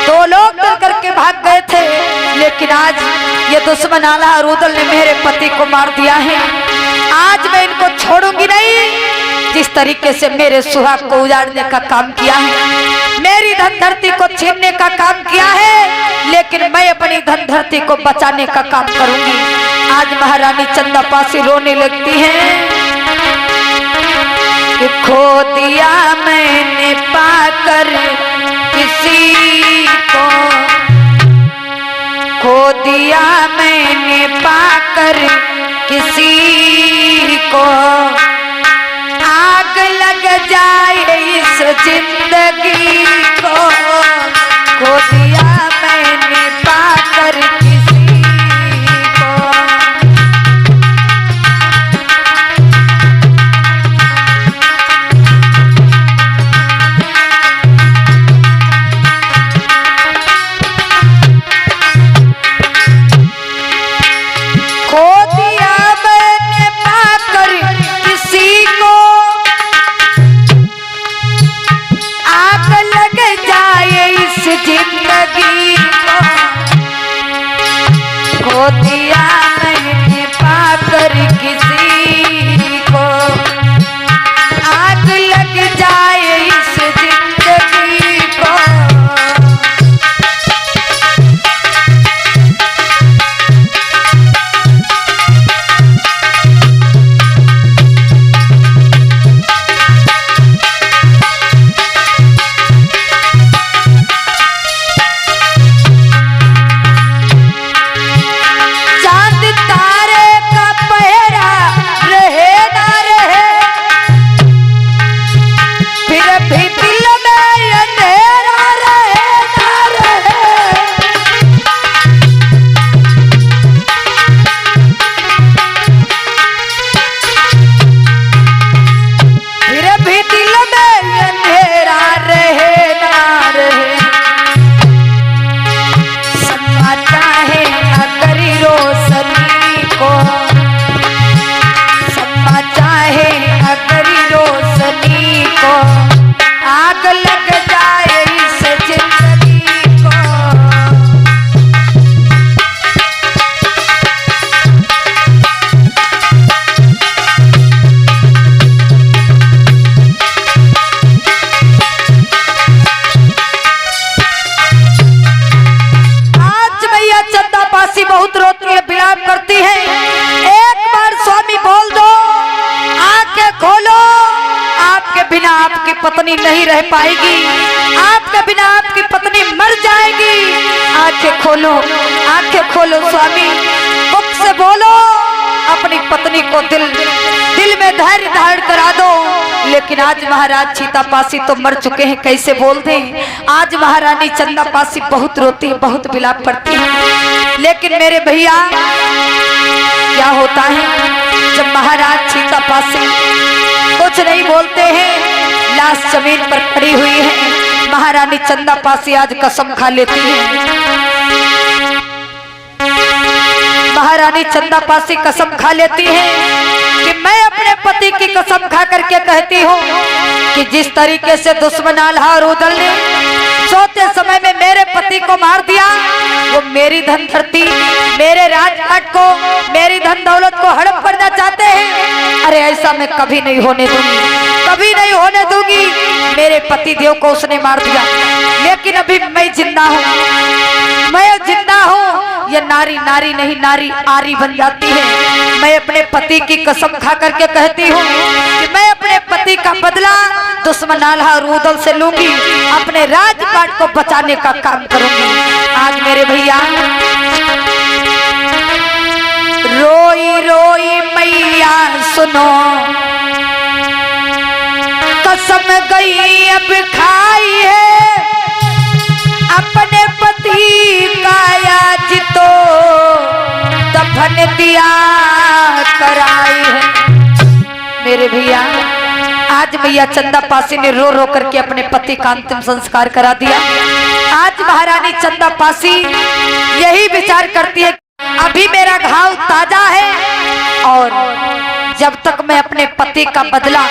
तो लोग डर करके भाग गए थे। लेकिन आज ये दुश्मन आल्हा रुदल ने मेरे पति को मार दिया है। आज मैं इनको छोड़ूंगी नहीं। जिस तरीके से मेरे सुहाग को उजाड़ने का काम किया है, मेरी धन धरती को छीनने का काम किया है, लेकिन मैं अपनी धन धरती को बचाने का काम करूंगी। आज महारानी चंदापासी रोने लगती है कि खो दिया मैंने पाकर किसी को, खो दिया मैंने पाकर किसी को आग लग जाए इस जिंदगी को, खो दिया मैंने पाकर किसी को। खो दिया मैंने पाकर किसी को, आग लग जाए इस जिंदगी को, खो दिया मैंने पाकर किसी को, आग लग जाए इस जिंदगी को। चांद तारे का पहरा रहे ना रहे, फिर भी दिल में अंधेरा रहे ना रहे। फिर भी दिल में अंधेरा रहे ना रहे। समा चाहे अगर रोशनी को, समा चाहे अगर रोशनी को, आग लग जाए इस जिंदगी को। आज मैया चंदा पासी बहुत रोती है, विलाप करती है। एक बार स्वामी बोल दो, आंखें खोलो, आपके बिना आपकी पत्नी नहीं रह पाएगी, आपके बिना आपकी पत्नी मर जाएगी। आंखें खोलो, आंखें खोलो स्वामी, मुख से बोलो, अपनी पत्नी को दिल में धैर्य धारण करा दो। लेकिन आज महाराज चीता पासी तो मर चुके हैं, कैसे बोल दें। आज महारानी चंदा पासी बहुत रोती है, बहुत विलाप करती है। लेकिन मेरे भैया क्या होता है जब महाराज चीता पासी कुछ नहीं बोलते हैं, लाश जमीन पर पड़ी हुई है। महारानी चंदा पासी आज कसम खा लेती है, महारानी चंदा पासी कसम खा लेती है कि मैं अपने पति की कसम खा करके कहती हूँ कि जिस तरीके से दुश्मन आल्हा रुदल ने सोते समय में मेरे पति को मार दिया, वो मेरी धन धरती, मेरे राजपाट को, मेरी धन दौलत को हड़प करना चाहते हैं। अरे ऐसा मैं कभी नहीं होने दूंगी, कभी नहीं होने दूंगी। मेरे पति देव को उसने मार दिया, लेकिन अभी मैं जिंदा हूँ, मैं जिंदा हूँ। ये नारी नारी नहीं, नारी आरी बन जाती है। मैं अपने पति की कसम खा करके कहती हूँ कि मैं अपने पति का बदला दुश्मन आल्हा रुदल से लूंगी, अपने राजपाट को बचाने का काम करूंगी। आज मेरे भैया रोई रोई मैया सुनो, कसम गई अब खाई है, अपने पति का आज तो दफन दिया कराई है। मेरे भैया आज मैया चंदा पासी ने रो रो करके अपने पति का अंतिम संस्कार करा दिया। आज महारानी चंदा पासी यही विचार करती है, अभी मेरा घाव ताजा है और जब तक मैं अपने पति का बदला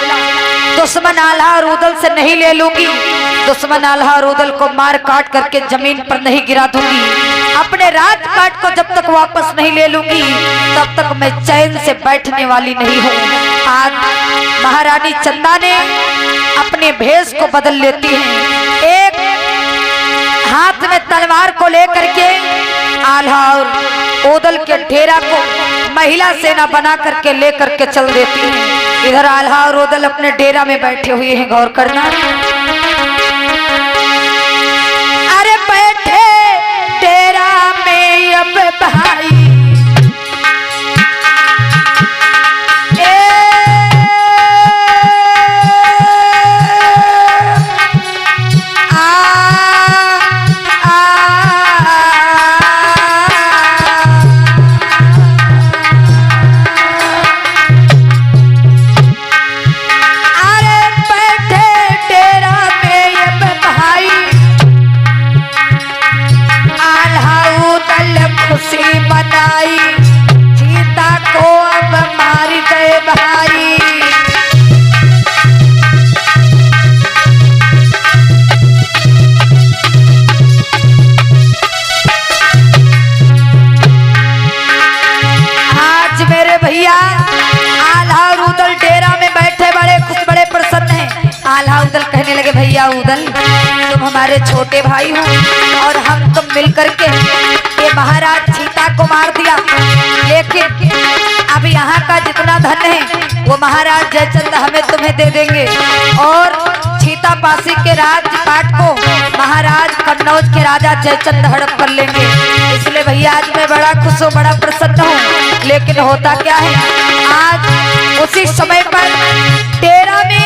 दुश्मन आल्हा रुदल से नहीं ले लूंगी, दुश्मन आल्हा रुदल को मार काट करके जमीन पर नहीं गिरा दूंगी, अपने राजपाट को जब तक वापस नहीं ले लूंगी, तब तक मैं चैन से बैठने वाली नहीं हूँ। आज महारानी चंदा ने अपने भेष को बदल लेती है, एक हाथ में तलवार को लेकर के आल्हा और ओदल के डेरा को महिला सेना बना करके लेकर के चल देती है। इधर आल्हा और ओदल अपने डेरा में बैठे हुए हैं, गौर करना। अरे बैठे डेरा में अब भाई आई, सीता को अब मार गए भाई। आज मेरे भैया आल्हा और उदल डेरा में बैठे बड़े खुश बड़े प्रसन्न हैं। आल्हा उदल कहने लगे भैया उदल तुम हमारे छोटे भाई हो और हम तुम मिलकर के ये महाराज सीता को मार दिया, लेकिन अब यहाँ का जितना धन है वो महाराज जयचंद हमें तुम्हें दे देंगे और सीतापासी के राजपाट को महाराज कन्नौज के राजा जयचंद हड़प कर लेंगे। इसलिए भैया आज मैं बड़ा खुश हूँ, बड़ा प्रसन्न हूँ। लेकिन होता क्या है, आज उसी समय पर डेरा में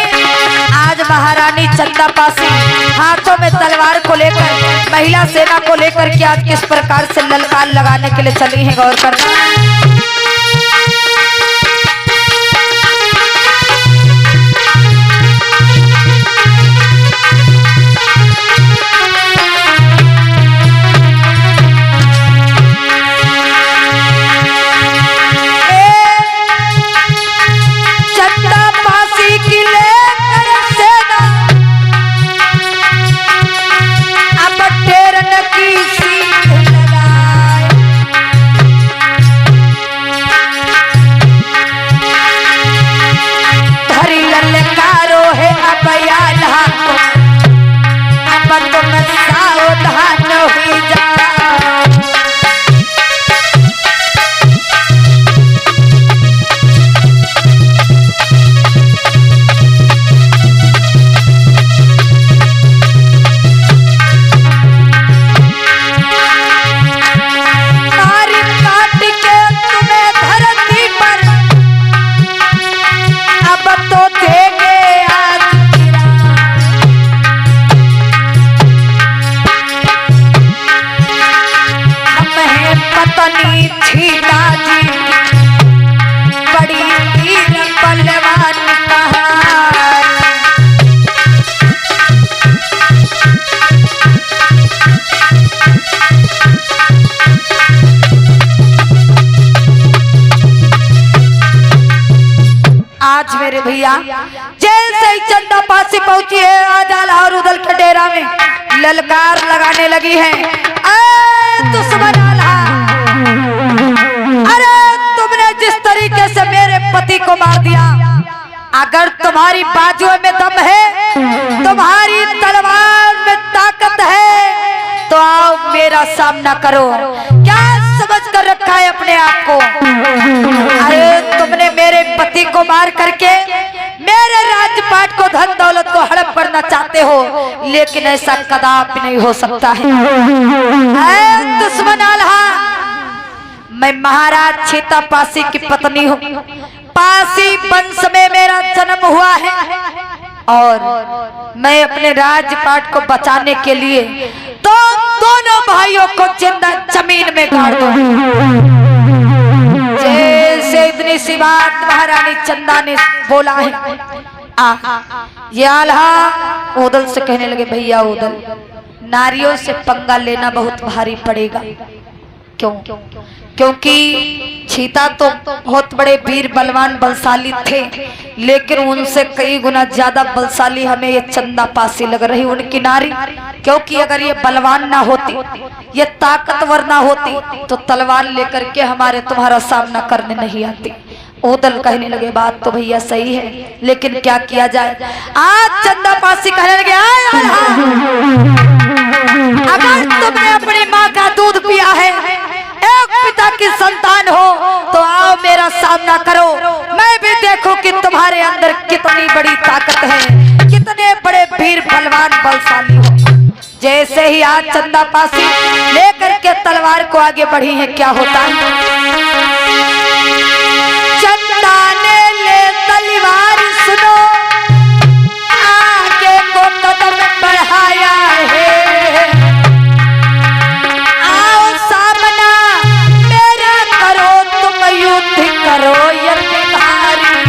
आज महारानी चंदापासी हाथों में तलवार को लेकर महिला सेना को लेकर के आज किस प्रकार से ललकार लगाने के लिए चली है, गौर करना। आज मेरे भैया जैसे ही चंदापासी पहुंची है आज आल्हा और उदल के डेरा में ललकार लगाने लगी है। दुश्मन आल्हा, अरे तुमने जिस तरीके से मेरे पति को मार दिया, अगर तुम्हारी बाजुओं में दम है, तुम्हारी तलवार में ताकत है तो आओ मेरा सामना करो। क्या समझ कर रखा है अपने आप को? अरे तुमने मेरे पति को मार करके मेरे राजपाट को धन दौलत को हड़प करना चाहते हो, लेकिन ऐसा कदापि नहीं हो सकता है। दुश्मन आल्हा, मैं महाराज सीतापासी की पत्नी हूँ, पासी वंश में मेरा जन्म हुआ है और मैं अपने राजपाट को बचाने के लिए तो दोनों भाइयों को जिंदा जमीन में गाड़ दूं। जैसे इतनी सी बात महारानी चंदा ने बोला है, ये आल्हा उदल से कहने लगे भैया उदल नारियों से पंगा लेना बहुत भारी पड़ेगा। क्यों? क्योंकि सीता तो बहुत बड़े वीर बलवान बलशाली थे, लेकिन उनसे कई गुना ज्यादा बलशाली हमें ये चंदापासी लग रही उनकी नारी। क्योंकि अगर ये बलवान ना होती, ये ताकतवर ना होती तो तलवार लेकर के हमारे तुम्हारा सामना करने नहीं आती। उदल कहने लगे बात तो भैया सही है, लेकिन क्या किया जाए। आज चंदापासी कहने लगे अगर तुमने अपनी माँ का दूध पिया है, एक पिता की संतान हो, तो आओ मेरा सामना करो, मैं भी देखूं कि तुम्हारे अंदर कितनी बड़ी ताकत है, कितने बड़े वीर बलवान बलशाली हो। जैसे ही आज चंदापासी लेकर के तलवार को आगे बढ़ी है, क्या होता है, चंदा ने ले तलवार, सुनो आगे को कदम बढ़ाया है, आओ सामना मेरा करो, तुम युद्ध करो यज्ञधारी।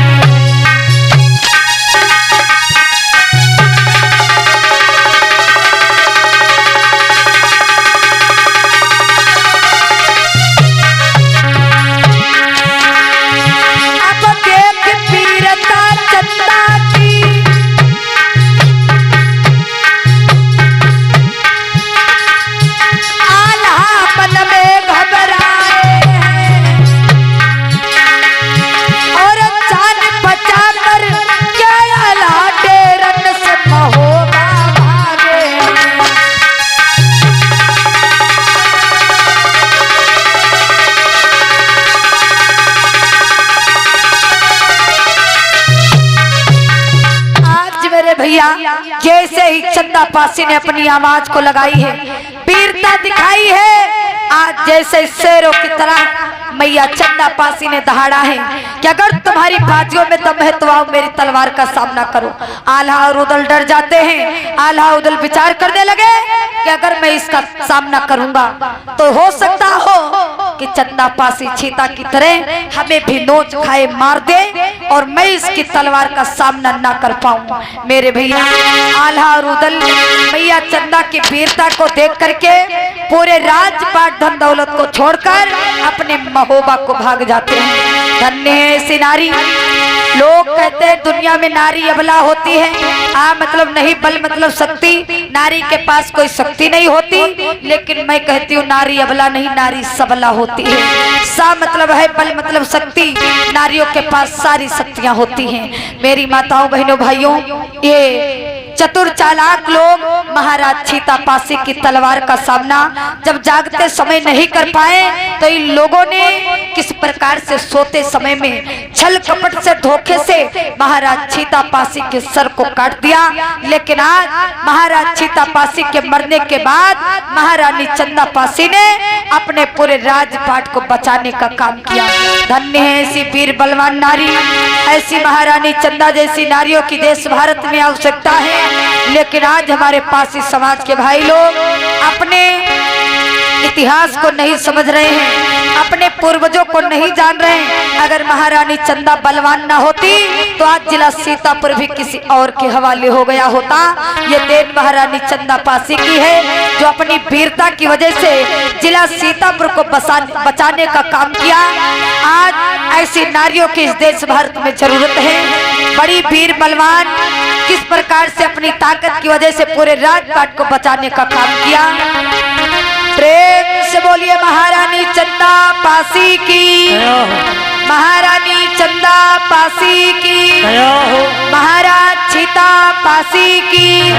जैसे ही चंदा पासी ने अपनी आवाज को लगाई है, वीरता दिखाई है, आज जैसे शेरों की तरह मैया चंदा पासी ने दहाड़ा है कि अगर तुम्हारी बाजियों में दम है तो आओ मेरी तलवार का सामना करो। आल्हा और उदल डर जाते हैं। आल्हा उदल विचार करने लगे कि अगर मैं इसका सामना करूंगा तो हो सकता हो कि चंदा पासी चीता की तरह हमें भी नोच खाए मार दे और मैं इसकी तलवार का सामना ना कर पाऊं। मेरे भैया आल्हा और उदल मैया चंदा की वीरता को देख करके पूरे राजपाट धन दौलत को छोड़कर अपने महोबा को भाग जाते हैं। धन्य है ऐसी नारी। लोग कहते हैं दुनिया में नारी अबला होती है। मतलब नहीं, बल मतलब शक्ति। नारी के पास कोई शक्ति नहीं होती, लेकिन मैं कहती हूँ नारी अबला नहीं, नारी सबला होती है। सा मतलब है बल मतलब शक्ति। नारियों के पास सारी शक्तियां होती हैं। मेरी माताओं बहनों भाइयों, ये चतुर चालाक लोग महाराज चीता पासी की तलवार का सामना जब जागते समय नहीं कर पाए तो इन लोगों ने किस प्रकार से सोते समय में छल कपट से धोखे से महाराज चीता पासी के सर को काट दिया। लेकिन आज महाराज चीता पासी के मरने के बाद महारानी चंदा पासी ने अपने पूरे राजपाट को बचाने का काम किया। धन्य है ऐसी वीर बलवान नारी। ऐसी महारानी चंदा जैसी नारियों की देश भारत में आवश्यकता है। लेकिन आज हमारे पास इस समाज के भाई लोग अपने इतिहास को नहीं समझ रहे हैं, अपने पूर्वजों को नहीं जान रहे हैं। अगर महारानी चंदा बलवान ना होती तो आज जिला सीतापुर भी किसी और के हवाले हो गया होता। ये देन महारानी चंदा पासी की है जो अपनी वीरता की वजह से जिला सीतापुर को बचाने का काम किया। आज ऐसी नारियों की इस देश भारत में जरूरत है। बड़ी वीर बलवान किस प्रकार से अपनी ताकत की वजह से पूरे राजपाट को बचाने का काम किया। प्रेम से बोलिए महारानी चंदा पासी की, महारानी चंदा पासी की, महाराज चीता पासी की।